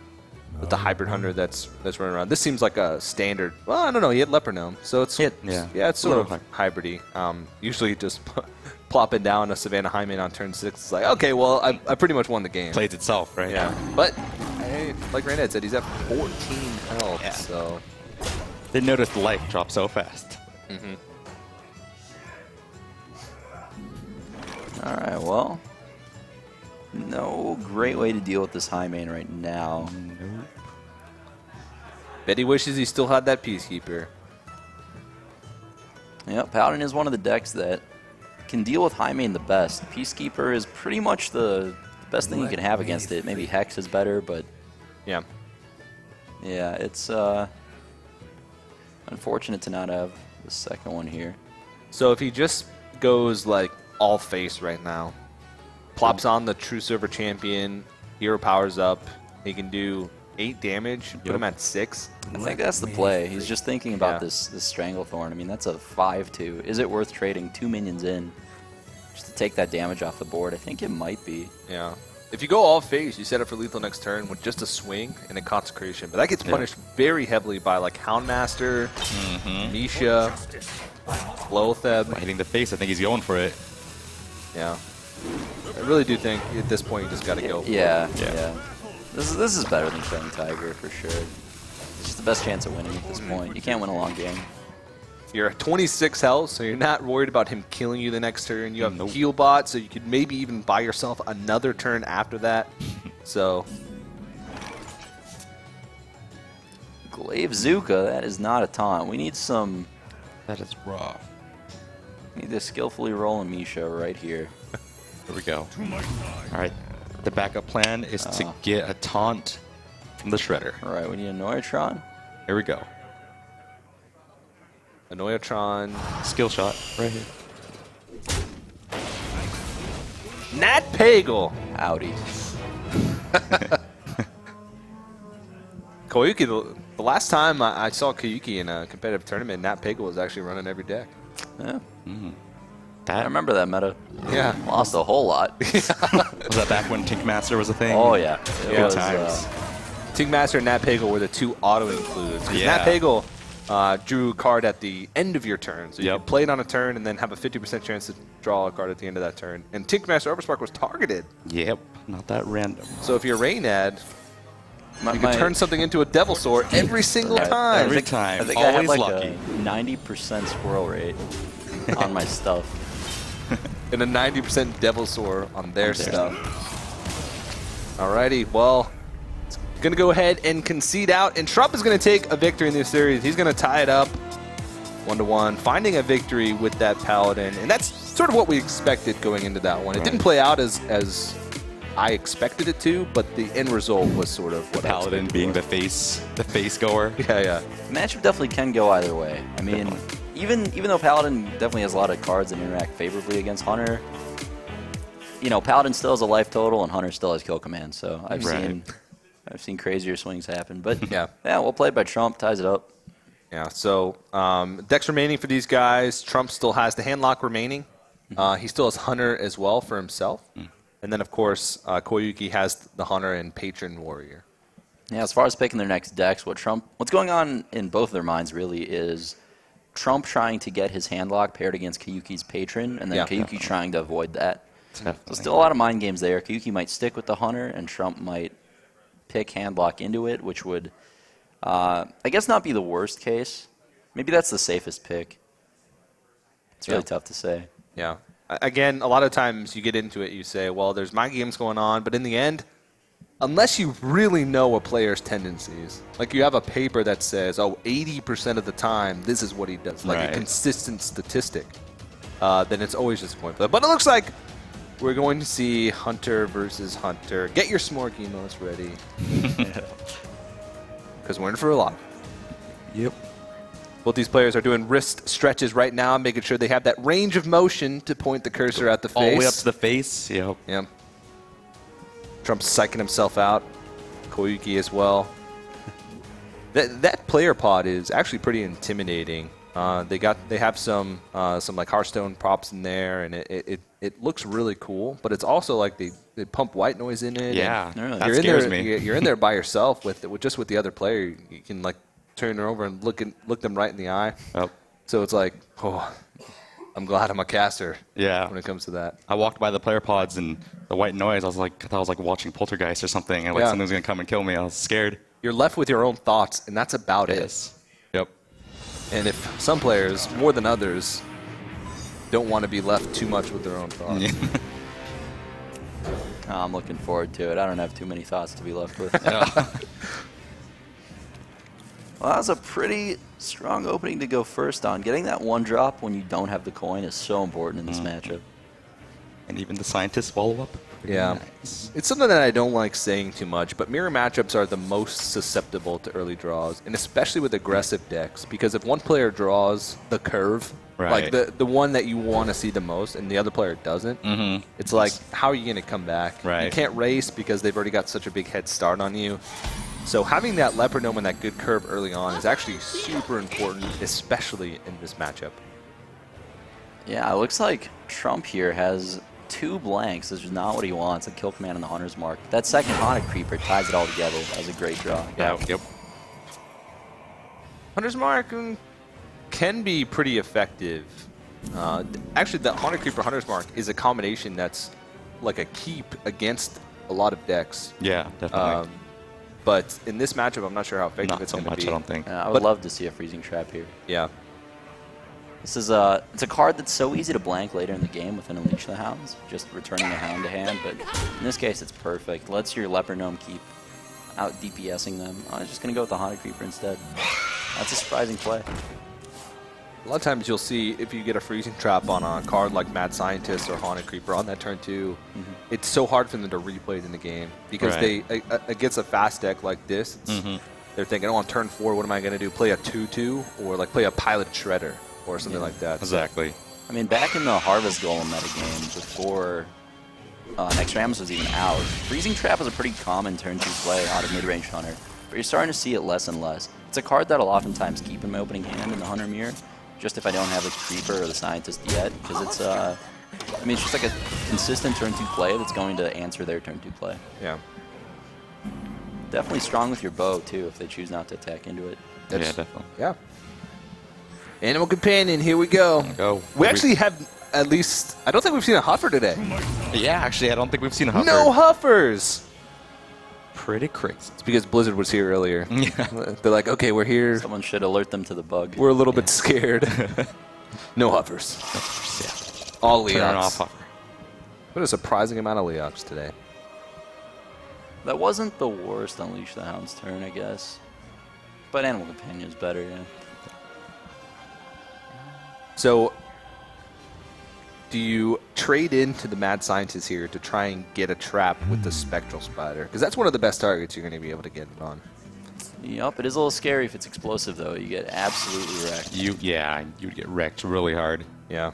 hybrid hunter that's running around. This seems like a standard. Well, I don't know. He had Leper Gnome, so it's it's sort of hybridy. Usually just plopping down a Savannah Hyman on turn 6. It's like, okay, well, I pretty much won the game. Plays itself, right? Yeah, but like Raynad said, he's at 14 health, Yeah. so Didn't notice the life drop so fast. All right, well, no great way to deal with this high main right now. bet he wishes he still had that Peacekeeper. Yeah, Paladin is one of the decks that can deal with high main the best. Peacekeeper is pretty much the best thing you can have against it. Maybe Hex is better, but Yeah. yeah, it's unfortunate to not have the second one here. So if he just goes like all face right now, plops on the True Silver Champion, hero powers up, he can do 8 damage, put him at 6. I think that's the play. He's just thinking about Yeah. this Stranglethorn. I mean, that's a 5/2. Is it worth trading 2 minions in just to take that damage off the board? I think it might be. Yeah. If you go all face, you set up for lethal next turn with just a swing and a consecration. But that gets punished very heavily by like Houndmaster, Misha, Lotheb. Hitting the face, I think he's going for it. Yeah. I really do think at this point you just got to go for Yeah, it. yeah. This is better than playing Tiger for sure. It's just the best chance of winning at this point. You can't win a long game. You're at 26 health, so you're not worried about him killing you the next turn. You have heal bot, so you could maybe even buy yourself another turn after that. So Glaive Zuka, that is not a taunt. We need some. That is raw. Need to skillfully roll a Misha right here. Here we go. All right. The backup plan is to get a taunt from the Shredder. All right, we need a Noitron. Here we go. Anoyatron. Skill shot right here. Nat Pagel. Howdy. Koyuki, the last time I saw Koyuki in a competitive tournament, Nat Pagel was actually running every deck. Yeah. I That, remember that meta. Yeah. Lost a whole lot. was that back when Tinkmaster was a thing? Oh, yeah. It Good was, times. Tinkmaster and Nat Pagel were the 2 auto-includes. 'Cause Yeah. Nat Pagel drew a card at the end of your turn. So you Yep. could play it on a turn and then have a 50% chance to draw a card at the end of that turn. And Tinkmaster Overspark was targeted. Yep. Not that random. So if you're Raynad, My- you can turn something into a Devil Sword every single Right. time. Every time. I think I had Always like lucky. a 90% squirrel rate on my stuff. And a 90% Devil Sword on their their stuff. Alrighty, well, it's going to go ahead and concede out. And Trump is going to take a victory in this series. He's going to tie it up 1-1, finding a victory with that Paladin. And that's sort of what we expected going into that one. It didn't play out as I expected it to, but the end result was sort of what I Paladin expected being it the face goer. was. Yeah. The matchup definitely can go either way. I mean, even though Paladin definitely has a lot of cards that interact favorably against Hunter, you know, Paladin still has a life total and Hunter still has kill command. So I've seen crazier swings happen. But Yeah. well played by Trump. Ties it up. Yeah, so decks remaining for these guys. Trump still has the handlock remaining. He still has Hunter as well for himself. And then, of course, Koyuki has the Hunter and Patron Warrior. Yeah, as far as picking their next decks, what's going on in both of their minds really is Trump trying to get his handlock paired against Koyuki's patron, and then Yeah. Koyuki trying to avoid that. So Definitely. still a lot of mind games there. Koyuki might stick with the hunter, and Trump might pick handlock into it, which would, I guess, not be the worst case. Maybe that's the safest pick. It's really tough to say. Yeah. Again, a lot of times you get into it, you say, well, there's mind games going on, but in the end, unless you really know a player's tendencies, like you have a paper that says, oh, 80% of the time, this is what he does, like Right. a consistent statistic, then it's always just a coin flip. But it looks like we're going to see Hunter versus Hunter. Get your s'more emos ready. Because we're in for a lot. Yep. Both these players are doing wrist stretches right now, making sure they have that range of motion to point the cursor at the face. All the way up to the face. Yep. Yeah. Trump's psyching himself out. Koyuki as well. That player pod is actually pretty intimidating. They have some like Hearthstone props in there, and it looks really cool. But it's also like they pump white noise in it. Yeah, Really? that You're in scares there, me. You're in there by yourself with just with the other player. You can like turn over and look them right in the eye. Yep. So it's like, oh, I'm glad I'm a caster. Yeah. When it comes to that. I walked by the player pods and the white noise. I thought I was like watching Poltergeist or something, and like Yeah. something's gonna come and kill me. I was scared. You're left with your own thoughts, and that's about it. Yep. And if some players, more than others, don't want to be left too much with their own thoughts. I'm looking forward to it. I don't have too many thoughts to be left with. Well, that was a pretty strong opening to go first on. Getting that one drop when you don't have the coin is so important in this matchup. And even the scientists follow up. Pretty Yeah. nice. It's something that I don't like saying too much, but mirror matchups are the most susceptible to early draws, and especially with aggressive decks, because if one player draws the curve, like Right. the one that you want to see the most, and the other player doesn't, it's like, how are you going to come back? Right. You can't race because they've already got such a big head start on you. So having that Leopard Gnome and that good curve early on is actually super important, especially in this matchup. Yeah, it looks like Trump here has 2 blanks. This is not what he wants, a kill command and the Hunter's Mark. That second Haunted Creeper ties it all together. That was a great draw. Yeah. Yep. Hunter's Mark can be pretty effective. Actually, the Haunted Creeper Hunter's Mark is a combination that's like a keep against a lot of decks. Yeah, definitely. But in this matchup, I'm not sure how effective Not it's so going to much, be. I don't think. I would But- love to see a Freezing Trap here. Yeah. This is it's a card that's so easy to blank later in the game with an Unleash the Hounds, just returning the Hound to hand, but in this case it's perfect. Lets your Leopard Gnome keep out DPSing them. I was just going to go with the Haunted Creeper instead. That's a surprising play. A lot of times you'll see if you get a freezing trap on a card like Mad Scientist or Haunted Creeper on that turn 2, it's so hard for them to replay it in the game because Right. they against a fast deck like this, they're thinking, oh, on turn 4, what am I going to do? Play a 2/2 or like play a Pilot Shredder or something like that. Exactly. I mean, back in the Harvest Golem metagame, before Nextramus was even out, Freezing Trap was a pretty common turn 2 play out of Midrange Hunter, but you're starting to see it less and less. It's a card that I'll oftentimes keep in my opening hand in the Hunter Mirror, just if I don't have the Creeper or the Scientist yet, because it's, I mean, it's just like a consistent turn 2 play that's going to answer their turn 2 play. Yeah. Definitely strong with your bow, too, if they choose not to attack into it. Yeah, definitely. Yeah. Animal Companion, here we go. Go. We actually have at least, I don't think we've seen a Huffer today. Yeah, actually, I don't think we've seen a Huffer. No Huffers! Pretty crazy. It's because Blizzard was here earlier. Yeah. They're like, okay, we're here. Someone should alert them to the bug. We're a little bit scared. No Huffers. Yeah. All Turn Leox. off Huffer. What a surprising amount of Leox today. That wasn't the worst Unleash the Hound's turn, I guess. But Animal Companion's better, yeah. So, do you trade into the Mad Scientist here to try and get a trap with the Spectral Spider? Because that's one of the best targets you're going to be able to get it on. Yup, it is a little scary if it's explosive, though. You get absolutely wrecked. You'd get wrecked really hard. Yeah.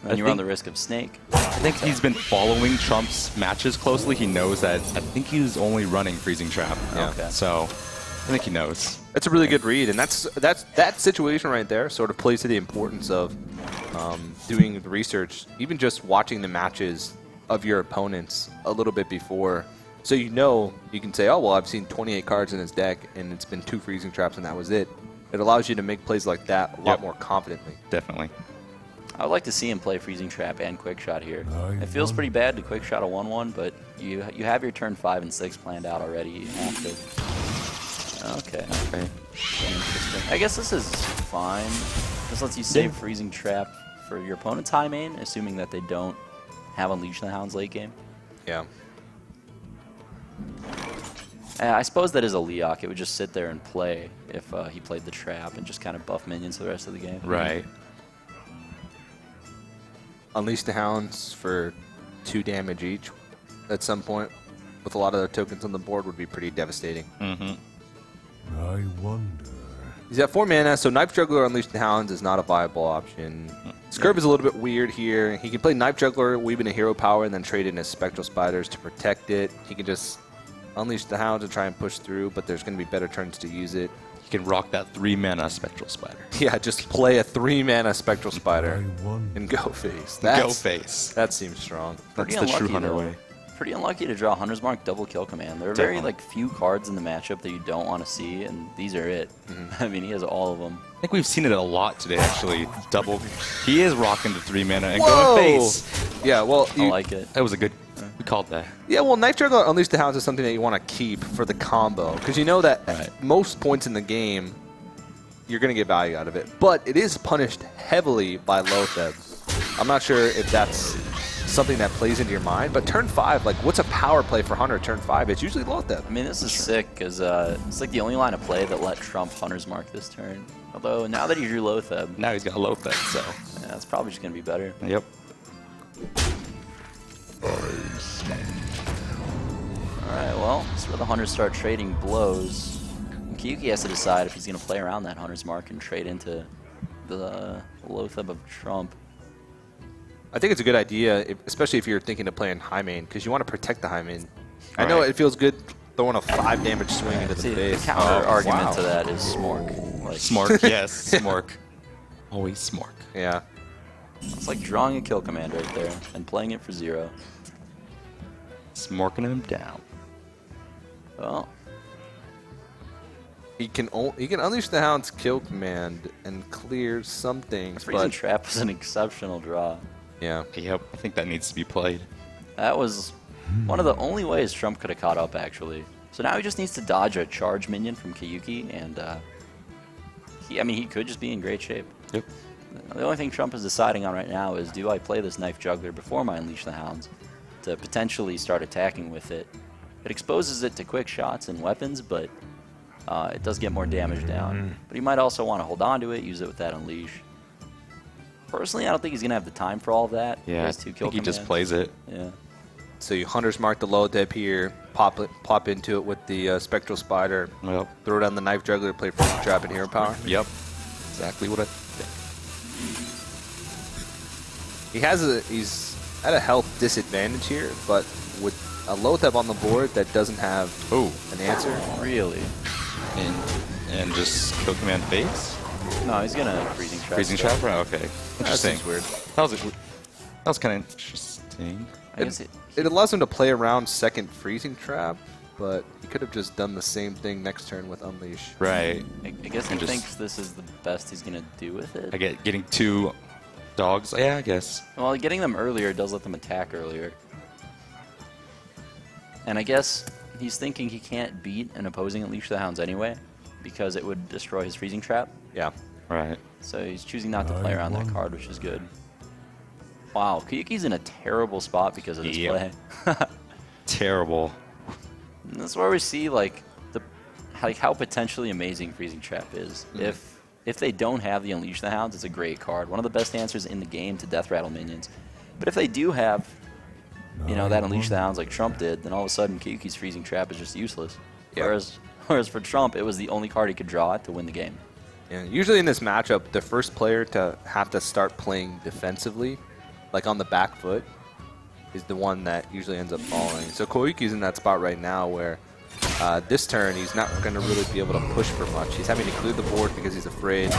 And you run the risk of Snake. I think he's been following Trump's matches closely. He knows that. I think he's only running Freezing Trap. Yeah. Okay. So, I think he knows. That's a really good read, and that situation right there sort of plays to the importance of doing the research, even just watching the matches of your opponents a little bit before, so you know you can say, oh well, I've seen 28 cards in his deck, and it's been 2 freezing traps, and that was it. It allows you to make plays like that a lot Yep. more confidently. Definitely. I would like to see him play Freezing Trap and Quick Shot here. It feels pretty bad to Quick Shot a 1-1, but you have your turn 5 and 6 planned out already. You have to. Okay. Interesting. I guess this is fine. This lets you save Freezing Trap for your opponent's high main, assuming that they don't have Unleash the Hounds late game. Yeah. I suppose that is a Leok. It would just sit there and play if he played the trap and just kind of buff minions for the rest of the game. Right. Unleash the Hounds for 2 damage each at some point with a lot of the tokens on the board would be pretty devastating. Mm-hmm. I wonder. He's at 4 mana, so Knife Juggler Unleash the Hounds is not a viable option. His curve is a little bit weird here. He can play Knife Juggler, weave in a hero power, and then trade in his Spectral Spiders to protect it. He can just Unleash the Hounds and try and push through, but there's going to be better turns to use it. You can rock that 3-mana Spectral Spider. Yeah, just play a 3-mana Spectral Spider I wonder. and go face. Go face. That seems strong. That's Pretty the true unlucky, Hunter though. way. Pretty unlucky to draw Hunter's Mark double kill command. There are very Definitely. few cards in the matchup that you don't want to see, and these are it. I mean, he has all of them. I think we've seen it a lot today, actually. Double. He is rocking the 3-mana and Whoa! going face. Yeah, well, I like it. That was a good. We called that. yeah, well, Knife Juggler Unleash the Hounds is something that you want to keep for the combo because you know that Right. at most points in the game you're going to get value out of it, but it is punished heavily by Lotheb. I'm not sure if that's something that plays into your mind, but turn 5, like, what's a power play for Hunter turn 5? It's usually Lotheb. I mean, this is sick because it's like the only line of play that let Trump Hunter's Mark this turn. Although now that he drew Lotheb, Now he's got low fed, so. yeah, it's probably just going to be better. Yep. Alright, well, this is where the Hunters start trading blows. Koyuki has to decide if he's going to play around that Hunter's Mark and trade into the Lotheb of Trump. I think it's a good idea, especially if you're thinking of playing high main, because you want to protect the high main. I know Right. it feels good throwing a 5 damage swing into the See, the face. counter Oh, argument wow. to that is Smork. Like, Smork, yes. Smork. Always Smork. Yeah. it's like drawing a kill command right there and playing it for 0. Smorking him down. Well, He can unleash the Hound's kill command and clear some things, Freezing but Trap was an exceptional draw. yeah. Yep. I think that needs to be played. That was one of the only ways Trump could have caught up, actually. So now he just needs to dodge a charge minion from Koyuki, and he could just be in great shape. Yep. The only thing Trump is deciding on right now is, do I play this Knife Juggler before my Unleash the Hounds to potentially start attacking with it? It exposes it to quick shots and weapons, but it does get more damage down. But he might also want to hold on to it, use it with that Unleash. Personally, I don't think he's going to have the time for all of that. He Yeah. I has 2 kill think he just commands. plays it. Yeah. So you Hunter's Mark the Lotheb here, pop into it with the Spectral Spider, Yep. throw down the Knife Juggler, play Freezing Trap and Hero Power. Yep. Exactly what I. He's at a health disadvantage here, but with a Lotheb on the board that doesn't have Oh. an answer. Really? And just kill command face. No, he's going to Freezing Trap. Freezing still. trap. Right, okay. Interesting. seems weird. That was kind of interesting. I guess It allows him to play around second Freezing Trap, but he could have just done the same thing next turn with Unleash. Right. I guess he And just- thinks this is the best he's going to do with it. I get getting 2 dogs. Yeah, I guess. Well, getting them earlier does let them attack earlier. And I guess he's thinking he can't beat an opposing Unleash the Hounds anyway, because it would destroy his Freezing Trap. Yeah. Right. So he's choosing not to play around that card, which is good. Wow, Koyuki's in a terrible spot because of this Yep. play. Terrible. And that's where we see how potentially amazing Freezing Trap is. If they don't have the Unleash the Hounds, it's a great card. One of the best answers in the game to Death Rattle minions. But if they do have, that Unleash the Hounds like Trump did, then all of a sudden Koyuki's Freezing Trap is just useless. Yeah. Whereas for Trump, it was the only card he could draw to win the game. Yeah, usually in this matchup, the first player to have to start playing defensively, like on the back foot, is the one that usually ends up falling. So Koyuki's in that spot right now where this turn he's not going to really be able to push for much. He's having to clear the board because he's afraid,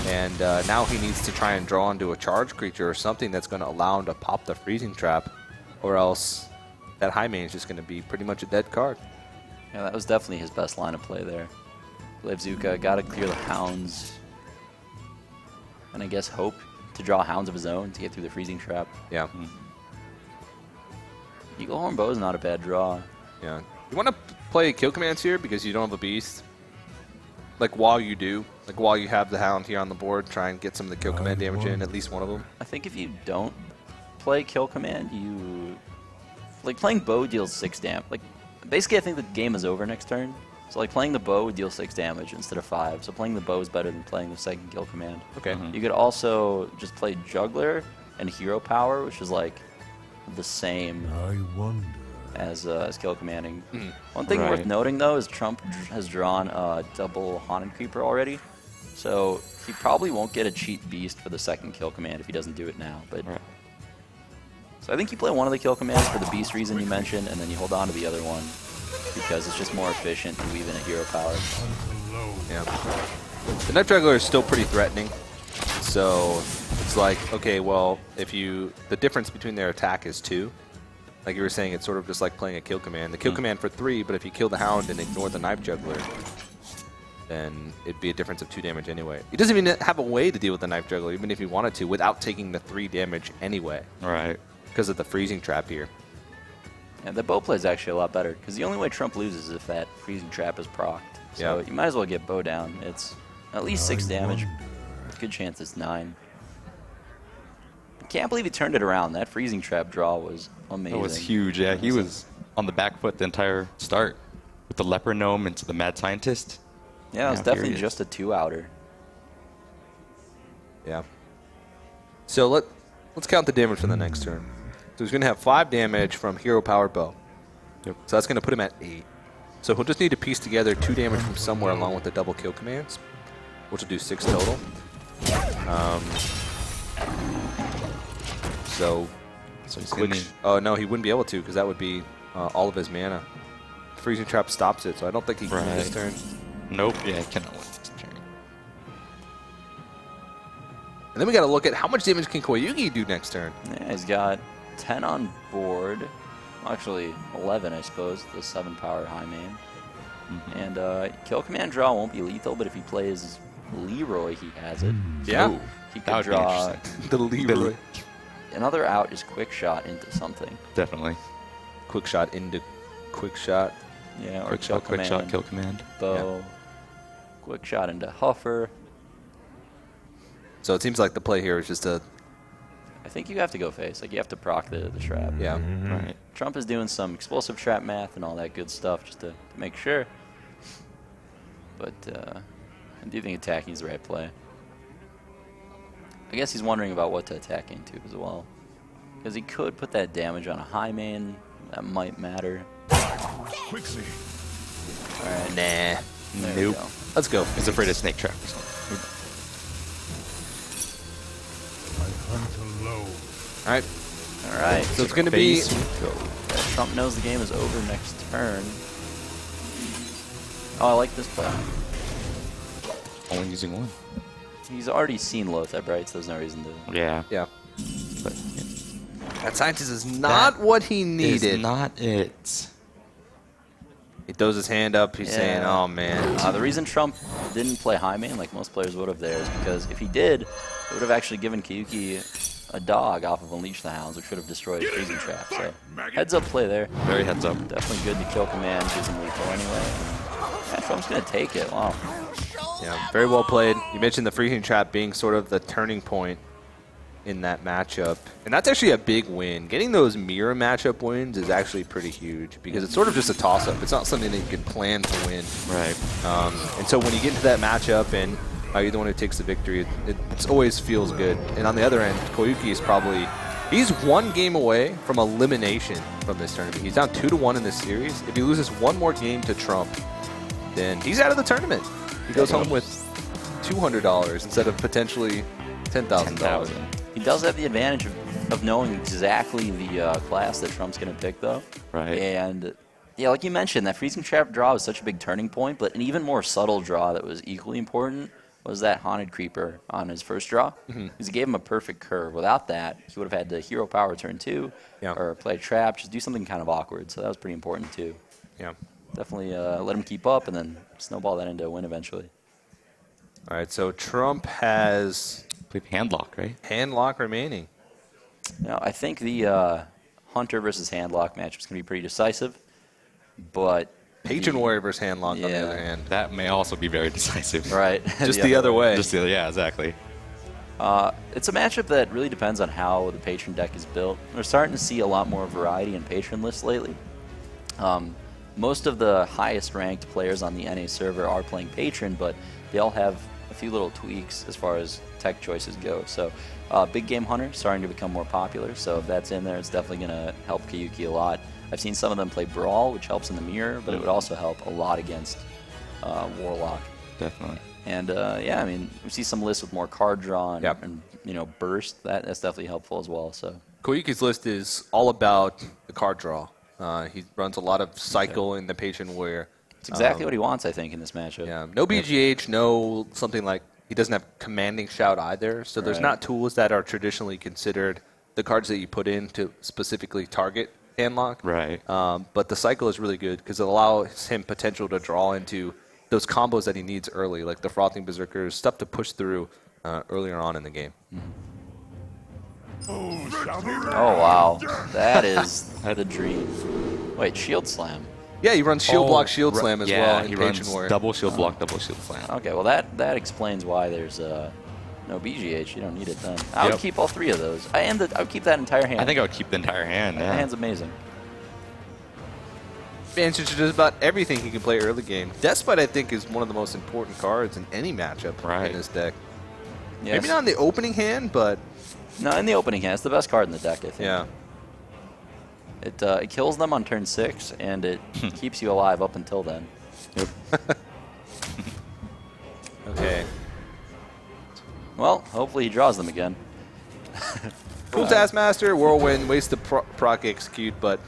and now he needs to try and draw into a charge creature or something that's going to allow him to pop the Freezing Trap, or else that high main is just going to be pretty much a dead card. Yeah, that was definitely his best line of play there. Glaive Zuka, got to clear the Hounds. And I guess hope to draw Hounds of his own to get through the Freezing Trap. Yeah. Eaglehorn Bow is not a bad draw. Yeah. You want to play kill commands here because you don't have a beast. Like while you do, like while you have the Hound here on the board, try and get some of the kill command damage in, at least one of them. I think if you don't play Kill Command, you... Like, playing Bow deals 6 damage. Like, basically, I think the game is over next turn. So, like, playing the Bow would deal 6 damage instead of 5. So playing the Bow is better than playing the second Kill Command. Okay. You could also just play Juggler and Hero Power, which is, like, the same I wonder. as Kill Commanding. One thing worth noting, though, is Trump has drawn a double Haunted Creeper already. So, he probably won't get a cheap Beast for the second Kill Command if he doesn't do it now. But So I think you play one of the kill commands for the beast reason you mentioned, and then you hold on to the other one because it's just more efficient to weave in a hero power. Yeah. The Knife Juggler is still pretty threatening. So it's like, okay, well, if you, the difference between their attack is 2. Like you were saying, it's sort of just like playing a kill command. The kill command for 3, but if you kill the Hound and ignore the Knife Juggler, then it'd be a difference of 2 damage anyway. He doesn't even have a way to deal with the Knife Juggler, even if he wanted to, without taking the 3 damage anyway. Right. Because of the freezing trap here. And the bow play is actually a lot better, because the only way Trump loses is if that freezing trap is procced. So you might as well get bow down. It's at least 6 damage. Good chance it's 9. I can't believe he turned it around. That freezing trap draw was amazing. That was huge, yeah. He was on the back foot the entire start with the Leper Gnome into the Mad Scientist. Yeah, it was definitely just a 2-outer. Yeah. So let's count the damage for the next turn. So he's going to have 5 damage from Hero Power Bow. Yep. So that's going to put him at 8. So he'll just need to piece together 2 damage from somewhere along with the double kill commands, which will do 6 total. So he's quick. Oh no, he wouldn't be able to because that would be all of his mana. Freezing Trap stops it, so I don't think he can win this turn. Nope. Yeah, he cannot win this turn. And then we got to look at how much damage can Koyuki do next turn. Yeah, he's got 10 on board. Well, actually, 11, I suppose, the 7-power high main. And kill command draw won't be lethal, but if he plays Leroy, he has it. Yeah. So he could draw The Leroy. another out is quick shot into something. Definitely. Quick shot into quick shot. Yeah, or Quick shot, kill command. Bow. Yeah. Quick shot into Huffer. So it seems like the play here is just a... I think you have to go face. Like, you have to proc the trap. Yeah. Right. Trump is doing some explosive trap math and all that good stuff just to make sure. But I do think attacking is the right play. I guess he's wondering about what to attack into as well. Because he could put that damage on a high main. That might matter. Quickly. Alright. Nah. There we Nope. go. Let's go. He's afraid of snake traps. I hunt alone. All right. Alright. So it's going to be... Trump knows the game is over next turn. Oh, I like this play. Only using 1. He's already seen Lothar, right? So there's no reason to... Yeah. Yeah. But That scientist is not what he needed. is not it. He throws his hand up. He's saying, oh, man. The reason Trump didn't play high main like most players would have there is because if he did, it would have actually given Koyuki a dog off of Unleash the Hounds, which would have destroyed his freezing trap. So heads up play there. Very heads up. Definitely good to kill command, gives him lethal anyway. Yeah, Trump's going to take it. Wow. Yeah, very well played. You mentioned the freezing trap being sort of the turning point in that matchup. And that's actually a big win. Getting those mirror matchup wins is actually pretty huge because it's sort of just a toss-up. It's not something that you can plan to win. Right. And so when you get into that matchup and you're the one who takes the victory, it always feels good. And on the other end, Koyuki is probably... He's 1 game away from elimination from this tournament. He's down 2-1 in this series. If he loses 1 more game to Trump, then he's out of the tournament. He goes home with $200 instead of potentially $10,000. He does have the advantage of knowing exactly the class that Trump's going to pick, though. Right. And, yeah, like you mentioned, that freezing trap draw was such a big turning point, but an even more subtle draw that was equally important was that Haunted Creeper on his first draw. Because he gave him a perfect curve. Without that, he would have had to Hero Power turn 2 or play a trap, just do something kind of awkward. So that was pretty important, too. Yeah. definitely let him keep up and then snowball that into a win eventually. All right, so Trump has I believe handlock, right? handlock remaining. Now, I think the Hunter versus handlock match is going to be pretty decisive, but Patron Warrior versus handlock on the Yeah. other hand. That may also be very decisive. right, Just the other way. Just yeah, exactly. It's a matchup that really depends on how the Patron deck is built. We're starting to see a lot more variety in Patron lists lately. Most of the highest ranked players on the NA server are playing Patron, but they all have a few little tweaks as far as tech choices go. So Big Game Hunter starting to become more popular, so if that's in there, it's definitely going to help Koyuki a lot. I've seen some of them play Brawl, which helps in the mirror, but it would also help a lot against Warlock. Definitely. And yeah, I mean, we see some lists with more card draw and, Yep. and you know, burst. That's definitely helpful as well. So Koyuki's list is all about the card draw. He runs a lot of cycle in the Patron Warrior. it's exactly what he wants, I think, in this matchup. Yeah, no BGH, no something like he doesn't have commanding shout either. So there's Right. not tools that are traditionally considered the cards that you put in to specifically target handlock. Right. But the cycle is really good because it allows him potential to draw into those combos that he needs early, like the Frothing Berserkers, stuff to push through earlier on in the game. Oh, wow. That is the dream. Wait, Shield Slam. Yeah, he runs Shield Block, Shield Slam as well in he Patron runs Warrior. double shield block, double shield slam. Okay, well, that explains why there's no BGH. You don't need it then. I would Yep. keep all three of those. I would keep that entire hand. I think I would keep the entire hand. that Yeah. hand's amazing. Answer to just about everything he can play early game. Despite, I think, is one of the most important cards in any matchup Right. in this deck. Yes. Maybe not in the opening hand, but No, in the opening hand, it's the best card in the deck, I think. yeah. It kills them on turn 6, and it keeps you alive up until then. Okay. Well, hopefully he draws them again. Cool Taskmaster, Whirlwind, waste the proc execute, but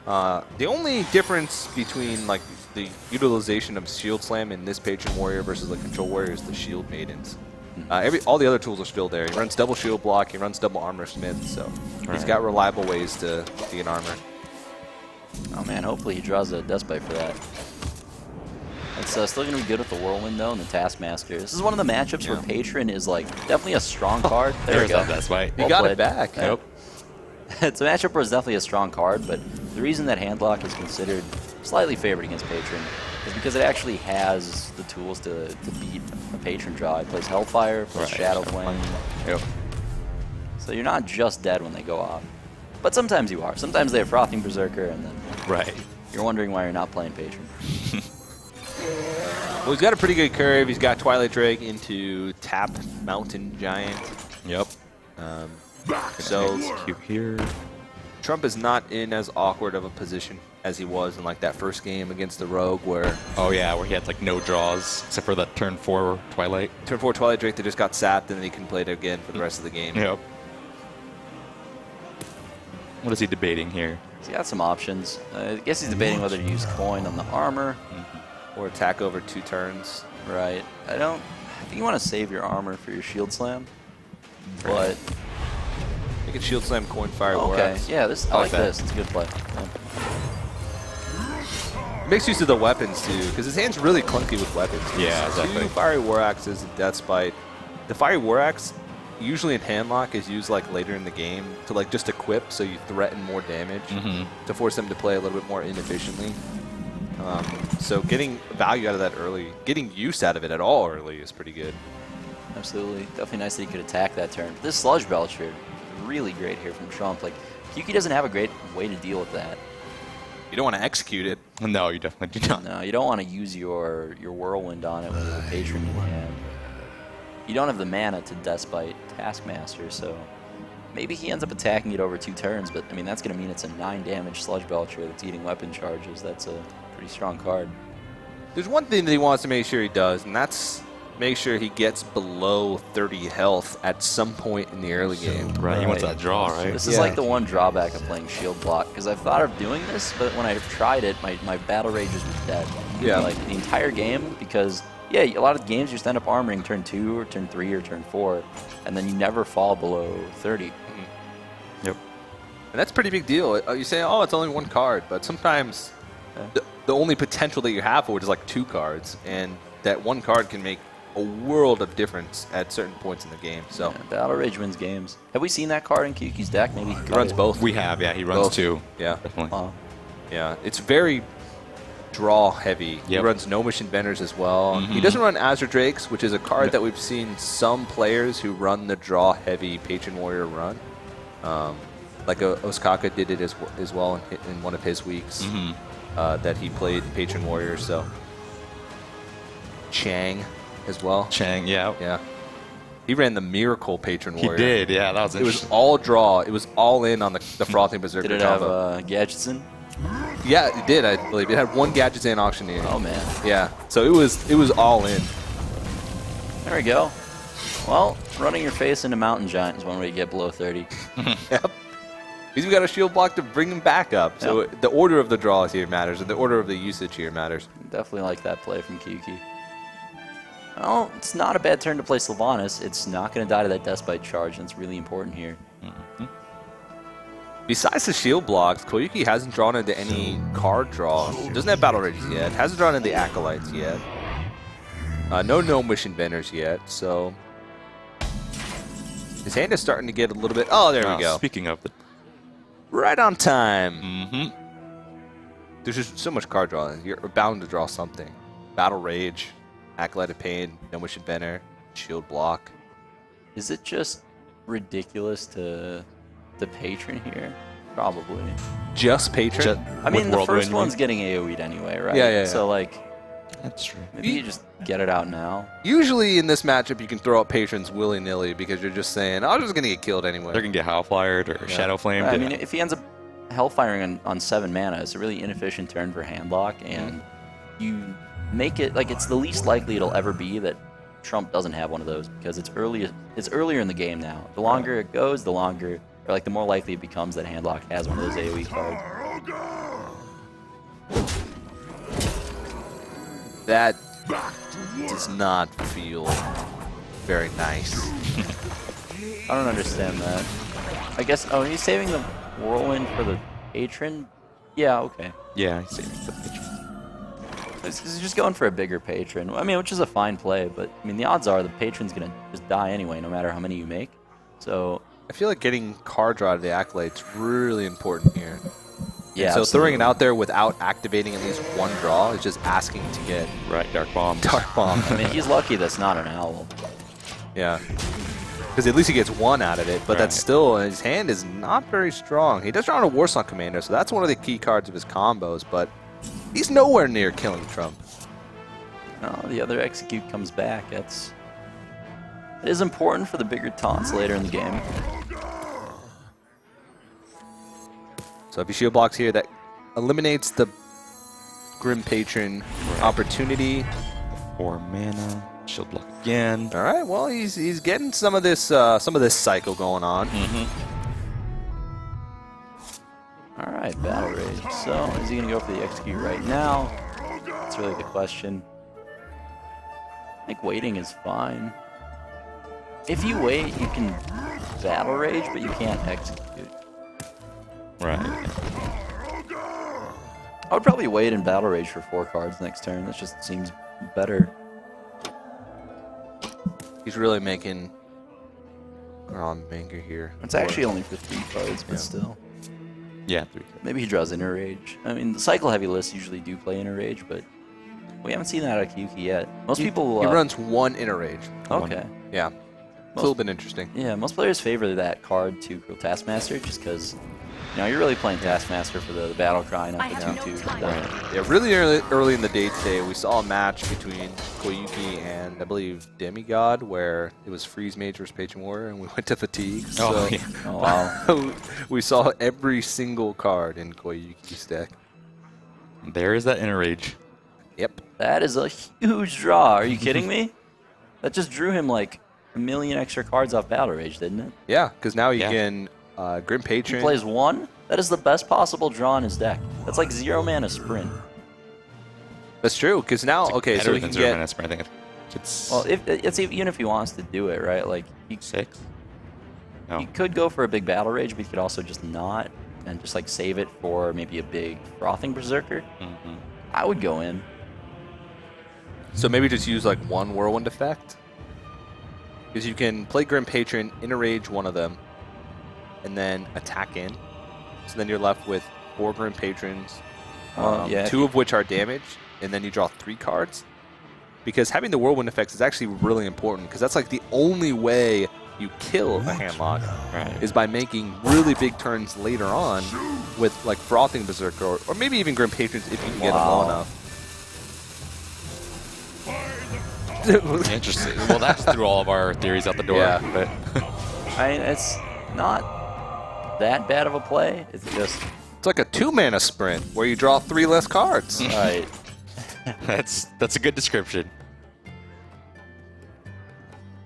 the only difference between like the utilization of Shield Slam in this Patron Warrior versus the Control Warrior is the Shield Maidens. All the other tools are still there. He runs double Shield Block, he runs double Armor Smith, so he's got reliable ways to get armor. Oh man, hopefully he draws a Despite for that. It's still going to be good with the Whirlwind though and the Taskmaster. This is one of the matchups where Patron is like definitely a strong card. There we go. That's right. He Well got played. it back. Yeah. It's a matchup where it's definitely a strong card, but the reason that Handlock is considered slightly favored against Patron is because it actually has the tools to beat a Patron draw. It plays Hellfire, plays Right. Shadow Flame. Yep. So you're not just dead when they go off. But sometimes you are. Sometimes they have Frothing Berserker, and then Right. you're wondering why you're not playing Patron. Well, he's got a pretty good curve. He's got Twilight Drake into Tap Mountain Giant. Yep. So Cube here. Trump is not in as awkward of a position as he was in like that first game against the Rogue, where Oh yeah, where he had like no draws except for that turn 4 Twilight. turn 4 Twilight Drake that just got sapped, and then he can play it again for the rest of the game. Yep. What is he debating here? He's got some options. I guess he's debating whether to use coin on the armor. Or attack over 2 turns. Right. I think you want to save your armor for your Shield Slam. But, You can Shield Slam, Coin Fire, okay. Warx. Yeah, I like that. this. It's a good play. Yeah. Makes use of the weapons too, because his hand's really clunky with weapons. Yeah, It's exactly. 2 Fiery War Axes and Death Spite. The Fiery War Axe, usually in handlock, is used like later in the game to like just equip, so you threaten more damage to force them to play a little bit more inefficiently. So getting value out of that early, getting use out of it at all early is pretty good. Absolutely. Definitely nice that he could attack that turn. This Sludge Belcher is really great here from Trump. Like, Koyuki doesn't have a great way to deal with that. You don't want to execute it. No, you definitely do not. No, you don't want to use your Whirlwind on it when there's a Patron in hand. You don't have the mana to Despite Taskmaster, so maybe he ends up attacking it over 2 turns, but I mean, that's going to mean it's a 9 damage Sludge Belcher that's eating weapon charges. That's a pretty strong card. There's one thing that he wants to make sure he does, and that's make sure he gets below 30 health at some point in the early game. Right, he wants that draw, right? This is Yeah. like the one drawback of playing Shield Block, because I've thought of doing this, but when I've tried it, my Battle Rages was dead. Yeah. Like, the entire game, because, yeah, a lot of the games you just end up armoring turn 2 or turn 3 or turn 4, and then you never fall below 30. Yep. And that's a pretty big deal. You say, oh, it's only 1 card, but sometimes the only potential that you have for it is like 2 cards, and that 1 card can make a world of difference at certain points in the game. So Yeah, Battle Rage wins games. Have we seen that card in Koyuki's deck? Maybe he he runs both. We have, yeah. He runs Both. 2. Yeah, Definitely. yeah. It's very draw heavy. He Yep. runs Gnomish Inventors as well. He doesn't run Azure Drakes, which is a card that we've seen some players who run the draw heavy Patron Warrior run. Like Osaka did it as well in one of his weeks that he played Patron Warrior. So Chang as well. Chang, yeah. Yeah. He ran the Miracle Patron He Warrior. did, yeah. That was It was interesting. all draw. It was all in on the Frothing Berserker Did it have combo. gadgets in? Yeah, it did, I believe. It had 1 Gadgets and Auctioneer. Oh man. Yeah. So it was all in. There we go. Well, running your face into Mountain Giant is one way to get below 30. Yep. He's got a shield block to bring him back up. So Yep. the order of the draws here matters, and the order of the usage here matters. Definitely like that play from Koyuki. Well, it's not a bad turn to play Sylvanas. It's not going to die to that Deathbite charge, and it's really important here. Besides the shield blocks, Koyuki hasn't drawn into any card draw. Doesn't have Battle Rages yet. Hasn't drawn into the Acolytes yet. No Gnomish Inventors yet, so his hand is starting to get a little bit... Oh, there we go. Speaking of the... Right on time. There's just so much card draw. You're bound to draw something. Battle Rage, Acolyte of Pain, Gnomish Inventor, Shield Block. Is it just ridiculous to patron here? Probably. Just Patron? I mean, the Whirlwind, first you mean? one's getting AoE'd anyway, right? Yeah, yeah, yeah. So, like, That's true. maybe you just get it out now. Usually in this matchup, you can throw out Patrons willy-nilly because you're just saying, I'm just going to get killed anyway. They're going to get Hellfired or Shadow Flamed. I mean, if he ends up Hellfiring on 7 mana, it's a really inefficient turn for Handlock, and you make it, like, it's the least likely it'll ever be that Trump doesn't have one of those because it's earlier in the game now. The longer it goes, the longer, or like the more likely it becomes that Handlock has one of those AoE cards. That does not feel very nice. I don't understand that. I guess, oh, he's saving the Whirlwind for the Patron? Yeah, okay. Yeah, he's saving the pitch. He's just going for a bigger Patron. I mean, which is a fine play, but I mean, the odds are the Patron's going to just die anyway, no matter how many you make. So, I feel like getting card draw to the Acolyte's really important here. yeah. So throwing it absolutely. out there without activating at least 1 draw is just asking to get Right, Dark Bomb. Dark Bomb. I mean, he's lucky that's not an owl. Yeah. Because at least he gets 1 out of it, but that's Right. still, his hand is not very strong. He does draw on a Warsong Commander, so that's one of the key cards of his combos, but he's nowhere near killing Trump. No, the other execute comes back. It is important for the bigger taunts later in the game. So if he shield blocks here, that eliminates the Grim Patron opportunity. 4 mana. Shield block again. All right, well, he's getting some of this cycle going on. All right, Battle Rage. So, is he going to go for the execute right now? That's really the question. I think waiting is fine. If you wait, you can Battle Rage, but you can't execute. Right. I would probably wait and Battle Rage for 4 cards next turn. That just seems better. He's really making Banger here. It's actually only for 3 cards, but Yeah. still. Yeah, 3. Maybe he draws Inner Rage. I mean, the cycle heavy lists usually do play Inner Rage, but we haven't seen that out of Koyuki yet. Most people. He runs 1 Inner Rage. Okay. Yeah. It's a little bit interesting. Yeah, most players favor that card to Cruel Taskmaster just because, you know, you're really playing Taskmaster for the battle cry, not the 2-2. Yeah, really early in the day today, we saw a match between Koyuki and, I believe, Demigod, where it was Freeze Mage versus Patron Warrior, and we went to Fatigue. So Oh, yeah. Oh, wow. we saw every single card in Koyuki's deck. There is that Inner Rage. Yep. That is a huge draw. Are you kidding me? That just drew him like a million extra cards off Battle Rage, didn't it? Yeah, because now you Yeah. can Grim He Patron. plays 1. That is the best possible draw in his deck. That's like 0 mana sprint. That's true, because now, okay, so Better we than can 0 get... mana sprint. I think it's Well, even if he wants to do it, right? Like he 6. No. could go for a big Battle Rage, but he could also just not. and just like save it for maybe a big Frothing Berserker, I would go in. So maybe just use like one Whirlwind effect? Because you can play Grim Patron, interrage one of them, and then attack in. So then you're left with 4 Grim Patrons, Yeah. 2 of which are damaged, and then you draw 3 cards. Because having the Whirlwind effects is actually really important, because that's like the only way you kill a handlock is by making really big turns later on with like Frothing Berserker, or maybe even Grim Patrons if you can get them low enough. Interesting. Well, that's threw all of our theories out the door. Yeah. But I mean, it's not that bad of a play. It's just It's like a 2-mana sprint where you draw 3 less cards. right. that's a good description.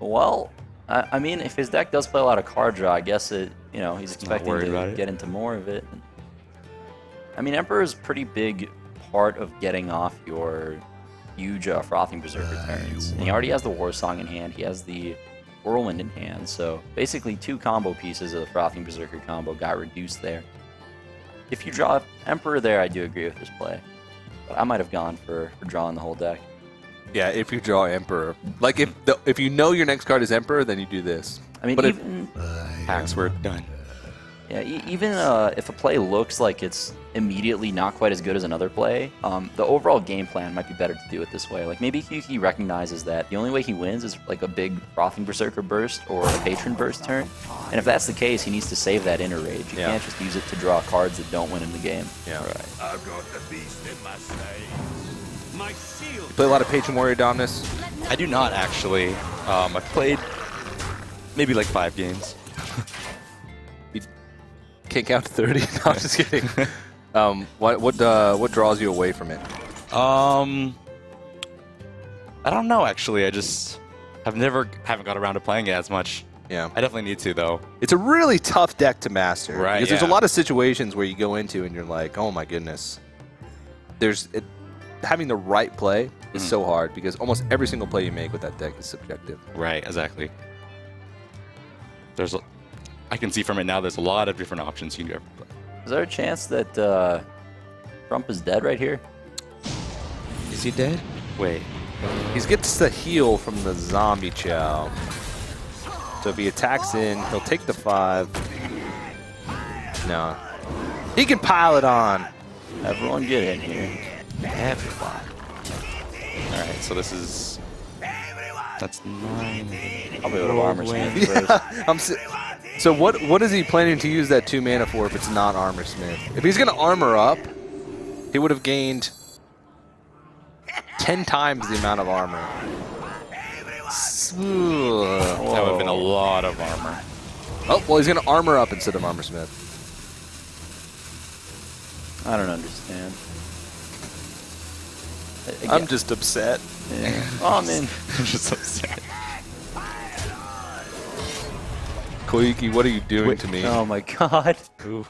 Well, I mean, if his deck does play a lot of card draw, I guess he's expecting worried about to it. get into more of it. I mean, Emperor is a pretty big part of getting off your huge Frothing Berserker turns. And he already has the War Song in hand. He has the Whirlwind in hand. So basically 2 combo pieces of the Frothing Berserker combo got reduced there. If you draw Emperor there, I do agree with this play. But I might have gone for drawing the whole deck. Yeah, if you draw Emperor. Like, if you know your next card is Emperor, then you do this. I mean, But even Hacks were done. yeah, even if a play looks like it's immediately not quite as good as another play, the overall game plan might be better to do it this way. Like maybe Koyuki recognizes that the only way he wins is like a big Frothing Berserker burst or a Patron burst turn, and if that's the case, he needs to save that inner rage. You can't just use it to draw cards that don't win in the game. Yeah. Right. I've got the beast in my sight. My shield. You play a lot of Patron Warrior Dominus. I do not actually. I've played maybe like 5 games. Can't count to 30. No, I'm just kidding. What draws you away from it? I don't know actually. I just haven't got around to playing it as much. Yeah. I definitely need to though. It's a really tough deck to master. Right, Because there's a yeah. lot of situations where you go into and you're like, oh my goodness. Having the right play is so hard because almost every single play you make with that deck is subjective. Right, exactly. I can see from it now there's a lot of different options you can go play. Is there a chance that Trump is dead right here? Is he dead? Wait. He gets the heal from the zombie chow. So if he attacks in, he'll take the 5. No. He can pile it on. Everyone get in here. Everyone. Alright, so this is... That's 9. Probably would have Armor Smith first. So what is he planning to use that 2 mana for if it's not Armor Smith? If he's going to armor up, he would have gained 10 times the amount of armor. That would have been a lot of armor. Oh, well, he's going to armor up instead of Armor Smith. I don't understand. I'm just upset. Yeah. Oh, I mean, I'm just upset. Koyuki, what are you doing to me? oh my god. Ooh.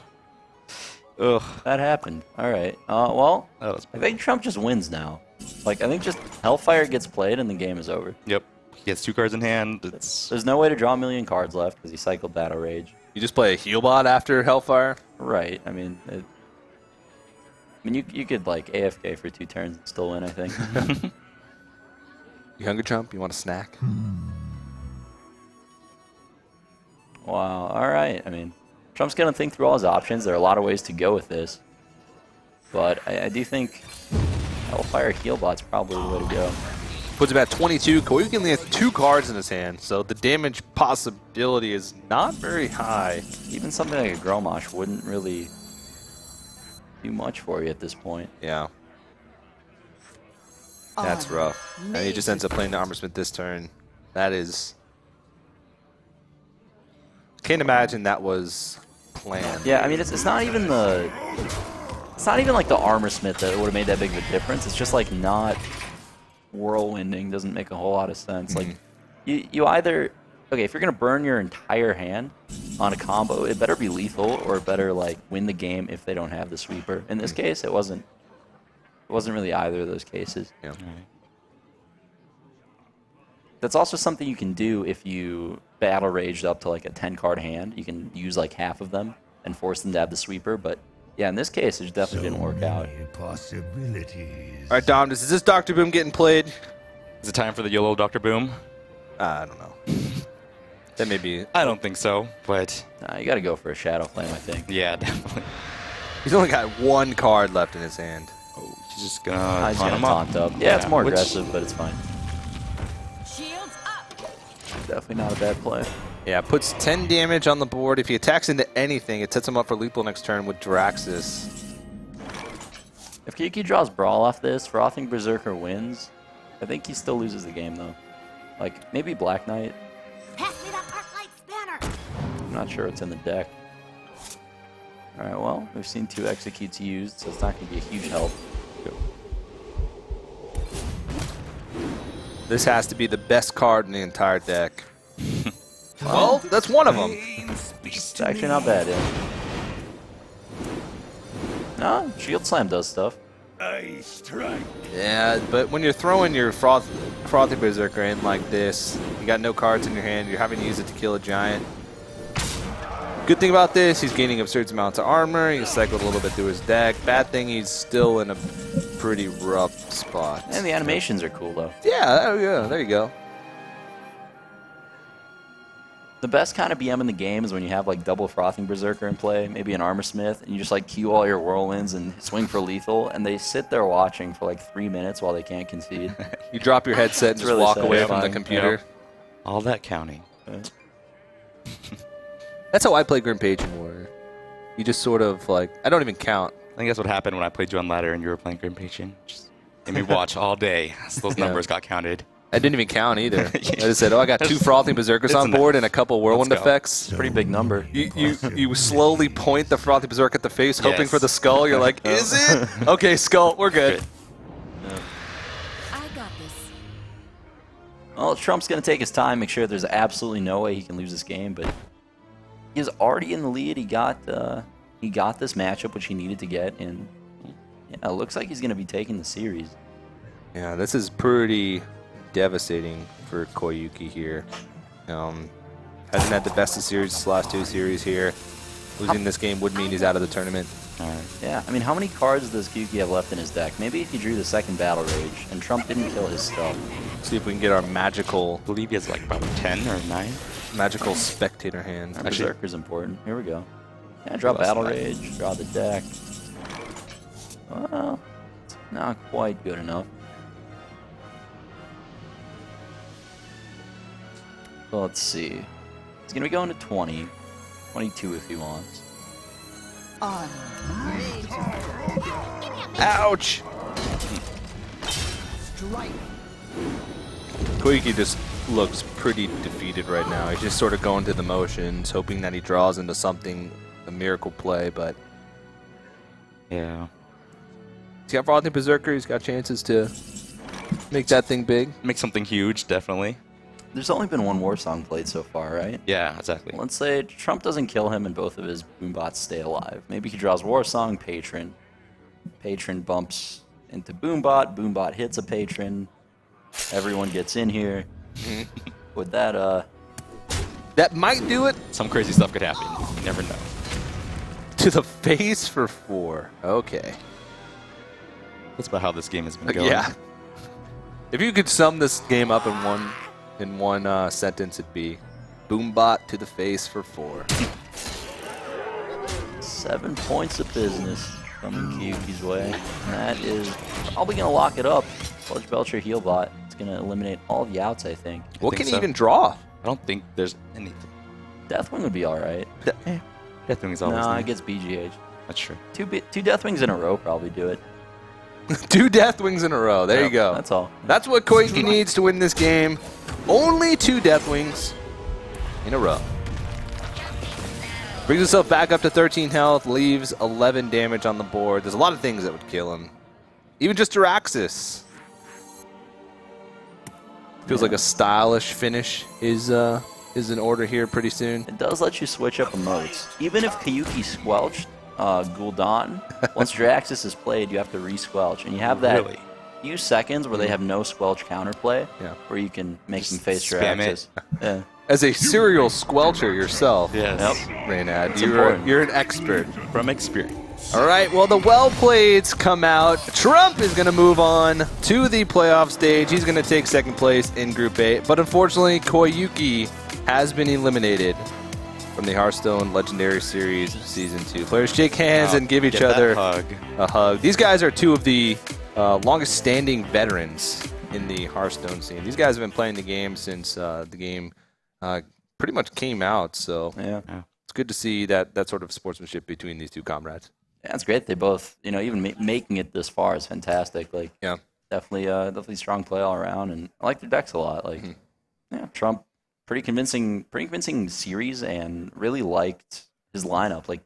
Ugh. That happened. Alright. Well, That was I think Trump just wins now. Like, I think just Hellfire gets played and the game is over. Yep. He has 2 cards in hand. It's There's no way to draw a million cards left because he cycled Battle Rage. You just play a heal bot after Hellfire? Right. I mean, you could, like, AFK for 2 turns and still win, I think. You hungry, Trump? You want a snack? Wow. Alright. I mean, Trump's going to think through all his options. There are a lot of ways to go with this. But I do think Hellfire Healbot's probably the way to go. Puts him at 22. Koyuki only has 2 cards in his hand, so the damage possibility is not very high. Even something like a Grommash wouldn't really do much for you at this point. Yeah. That's rough. And he just ends up playing the Armor Smith this turn. That is... Can't imagine that was planned. Yeah, I mean, it's not even the... It's not even like the Armor Smith that would have made that big of a difference. It's just like not whirlwinding doesn't make a whole lot of sense. Like, you either... Okay, if you're going to burn your entire hand on a combo, it better be lethal or it better, like, win the game if they don't have the sweeper. In this case, it wasn't really either of those cases. Yeah. That's also something you can do if you battle raged up to like a 10-card hand. You can use like half of them and force them to have the sweeper. But yeah, in this case, it definitely didn't work out. Possibilities. All right, Dom, is this Dr. Boom getting played? Is it time for the YOLO Dr. Boom? I don't know. That may be. I don't think so, but Nah, you got to go for a Shadow Flame, I think. yeah, definitely. He's only got one card left in his hand. Oh, he's just gonna He's taunt going to him up. taunt up. Yeah, it's more which- aggressive, but it's fine. Shields up. Definitely not a bad play. Yeah, puts 10 damage on the board. If he attacks into anything, it sets him up for lethal next turn with Draxus. If Koyuki draws Brawl off this, Frothing Berserker wins. I think he still loses the game, though. Like, maybe Black Knight. Pass me that Arclight spanner. I'm not sure what's in the deck. Alright, well, we've seen 2 executes used, so it's not going to be a huge help. This has to be the best card in the entire deck. Well, that's one of them. It's actually not bad, yeah. No, Shield Slam does stuff. I strike. Yeah, but when you're throwing your Frothy Berserker in like this, you got no cards in your hand, you're having to use it to kill a giant. Good thing about this, he's gaining absurd amounts of armor, he can cycle a little bit through his deck. Bad thing, he's still in a pretty rough spot. And the animations are cool, though. Yeah, oh yeah, there you go. The best kind of BM in the game is when you have like double Frothing Berserker in play, maybe an Armor Smith, and you just like queue all your whirlwinds and swing for lethal, and they sit there watching for like 3 minutes while they can't concede. You drop your headset and It's just really walk away from the satisfying. computer. Yep. All that counting. That's how I play Grim Patron Warrior. You just sort of like, I don't even count. I think that's what happened when I played you on ladder and you were playing Grim Patron. Just made me watch all day as those Yeah. numbers got counted. I didn't even count either. I just said, oh, I got 2 Frothing Berserkers It's on enough. board and a couple Whirlwind Let's go. effects. Pretty big number. You slowly point the Frothy Berserker at the face, hoping Yes. for the skull. You're like, is it? Okay, skull, we're good. Good. I got this. Well, Trump's going to take his time, make sure there's absolutely no way he can lose this game, but he's already in the lead. He got this matchup, which he needed to get, and yeah, it looks like he's going to be taking the series. Yeah, this is pretty devastating for Koyuki here. Hasn't had the best of series this last 2 series here. Losing this game would mean he's out of the tournament. All right. Yeah, I mean, how many cards does Koyuki have left in his deck? Maybe if he drew the second Battle Rage, and Trump didn't kill his stuff. See if we can get our magical I believe he has like about 10 or 9. spectator hand. Our Actually- Berserker's important. Here we go. Yeah, draw Who else Battle am I? Rage, draw the deck. Well, it's not quite good enough. So let's see. He's going to be going to 20. 22 if he wants. Ouch! Koyuki just looks pretty defeated right now. He's just sort of going through the motions, hoping that he draws into something, a miracle play, but Yeah. he's got Frothing Berserker, he's got chances to make that thing big. Make something huge, definitely. There's only been one war song played so far, right? Yeah, exactly. Let's say Trump doesn't kill him and both of his Boombots stay alive. Maybe he draws War Song, Patron. Patron bumps into Boombot. Boombot hits a Patron. Everyone gets in here. With that, That might do it Some crazy stuff could happen. You never know. to the face for 4. Okay. That's about how this game has been going. Yeah. If you could sum this game up in one sentence, it'd be Boombot to the face for 4. 7 points of business coming Koyuki's way. And that is probably going to lock it up. Sludge Belcher Healbot. It's going to eliminate all the outs, I think. What think can he so. even draw? I don't think there's anything. Deathwing would be alright. Deathwing's always No, there. it gets BGH. That's true. Two Deathwings in a row probably do it. 2 Deathwings in a row. There Yeah, you go. That's all. That's what Koyuki needs to win this game. Only 2 Deathwings in a row. Brings himself back up to 13 health, leaves 11 damage on the board. There's a lot of things that would kill him. Even just Jiraxis. Feels like a stylish finish is in order here pretty soon. It does let you switch up emotes. Even if Koyuki squelched Gul'dan, once Jiraxis is played, you have to re-squelch. And you have that Really? few seconds where they have no squelch counterplay, Yeah. where you can make Just them face spam it. Jiraxis. Yeah. As a serial squelcher yourself, Yes. Reynad, important. you're an expert. From experience. All right, well, the well-playeds come out. Trump is going to move on to the playoff stage. He's going to take second place in Group A. But unfortunately, Koyuki has been eliminated from the Hearthstone Legendary Series Season 2. Players shake hands and give each other a hug. These guys are two of the longest-standing veterans in the Hearthstone scene. These guys have been playing the game since the game pretty much came out. So it's good to see that sort of sportsmanship between these two comrades. Yeah, it's great. They both, even making it this far is fantastic. Like, definitely strong play all around, and I like their decks a lot. Like, Trump, pretty convincing series, and really liked his lineup. Like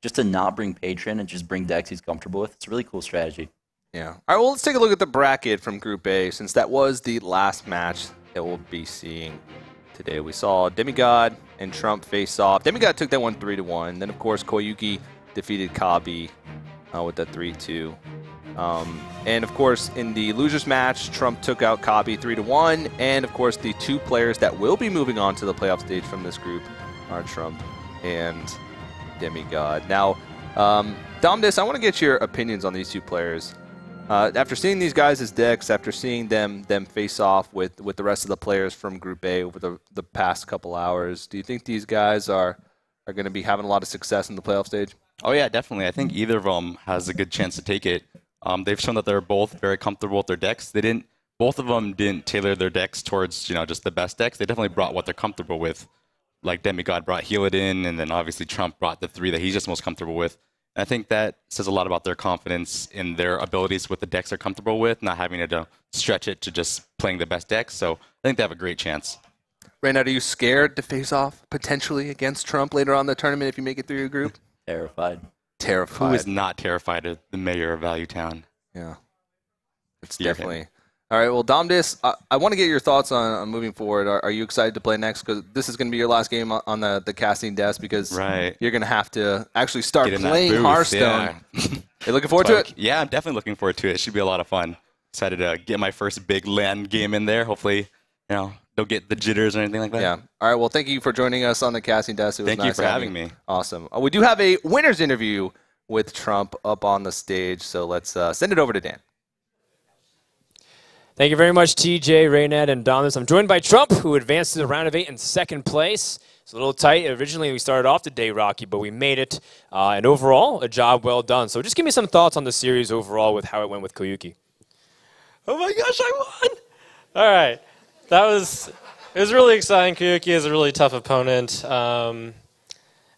just to not bring Patron and just bring decks he's comfortable with. It's a really cool strategy. Yeah. All right. Well, let's take a look at the bracket from Group A, since that was the last match that we'll be seeing today. We saw Demigod and Trump face off. Demigod took that one 3-1. Then, of course, Koyuki defeated Kabi with that 3-2. And, of course, in the losers match, Trump took out Kabi 3-1. And, of course, the two players that will be moving on to the playoff stage from this group are Trump and Demigod. Now, Domdis, I want to get your opinions on these two players. After seeing these guys' decks, after seeing them face off with the rest of the players from Group A over the past couple hours, do you think these guys are going to be having a lot of success in the playoff stage? Oh, yeah, definitely. I think either of them has a good chance to take it. They've shown that they're both very comfortable with their decks. Both of them didn't tailor their decks towards, just the best decks. They definitely brought what they're comfortable with. Like Demigod brought Healadin, and then obviously Trump brought the three that he's just most comfortable with. And I think that says a lot about their confidence in their abilities with the decks they're comfortable with, not having to stretch it to just playing the best decks. So I think they have a great chance. Reynad, are you scared to face off potentially against Trump later on in the tournament if you make it through your group? Terrified. Terrified. Who is not terrified of the mayor of Value Town? Yeah. It's definitely. All right, well, Domdis, I want to get your thoughts on moving forward. Are you excited to play next? Because this is going to be your last game on the casting desk, because you're going to have to actually start playing Hearthstone. You looking forward to it? Yeah, I'm definitely looking forward to it. It should be a lot of fun. Excited to get my first big LAN game in there. Hopefully, don't get the jitters or anything like that. Yeah. All right, well, thank you for joining us on the casting desk. It was Thank you for having me. Awesome. We do have a winner's interview with Trump up on the stage, so let's send it over to Dan. Thank you very much, TJ, Reynad, and Dominus. I'm joined by Trump, who advanced to the round of 8 in second place. It's a little tight. Originally, we started off the day rocky, but we made it. And overall, a job well done. So just give me some thoughts on the series overall with how it went with Koyuki. Oh my gosh, I won! All right. It was really exciting. Koyuki is a really tough opponent.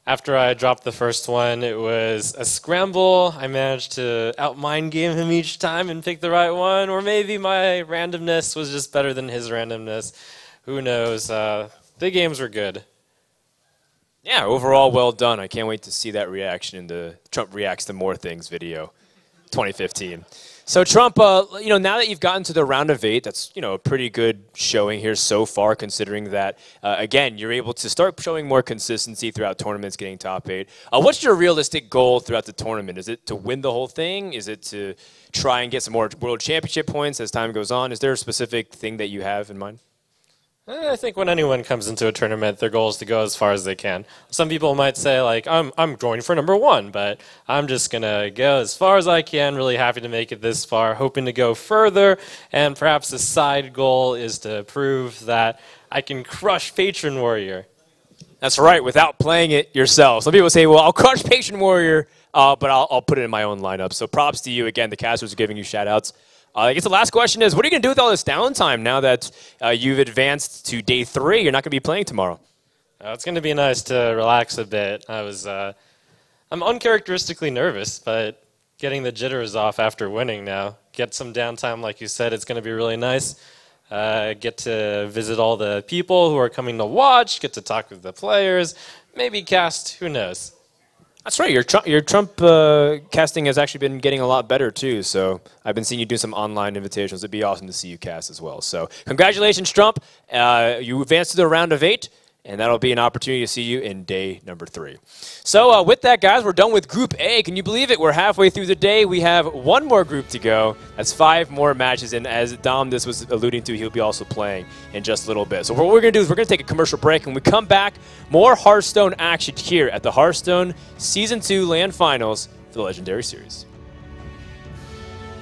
After I dropped the first one, it was a scramble. I managed to out-mind game him each time and pick the right one, or maybe my randomness was just better than his randomness. Who knows? The games were good. Yeah, overall, well done. I can't wait to see that reaction in the Trump Reacts to More Things video, 2015. So Trump, now that you've gotten to the round of 8, that's a pretty good showing here so far, considering that again you're able to start showing more consistency throughout tournaments, getting top 8. What's your realistic goal throughout the tournament? Is it to win the whole thing? Is it to try and get some more World Championship points as time goes on? Is there a specific thing that you have in mind? I think when anyone comes into a tournament, their goal is to go as far as they can. Some people might say, like, I'm going for number 1, but I'm just going to go as far as I can, really happy to make it this far, hoping to go further, and perhaps the side goal is to prove that I can crush Patron Warrior. That's right, without playing it yourself. Some people say, well, I'll crush Patron Warrior, but I'll put it in my own lineup. So props to you. Again, the casters are giving you shout-outs. I guess the last question is, what are you going to do with all this downtime now that you've advanced to day 3? You're not going to be playing tomorrow. It's going to be nice to relax a bit. I'm uncharacteristically nervous, but getting the jitters off after winning now. Get some downtime, like you said. It's going to be really nice. Get to visit all the people who are coming to watch, get to talk with the players, maybe cast, who knows. That's right. Your Trump casting has actually been getting a lot better, too. So I've been seeing you do some online invitations. It'd be awesome to see you cast as well. So congratulations, Trump. You advanced to the round of 8. And that'll be an opportunity to see you in day number 3. So with that, guys, we're done with Group A. Can you believe it? We're halfway through the day. We have one more group to go. That's 5 more matches. And as Dom this was alluding to, he'll be also playing in just a little bit. So what we're going to do is we're going to take a commercial break. And when we come back, more Hearthstone action here at the Hearthstone Season 2 LAN Finals for the Legendary Series.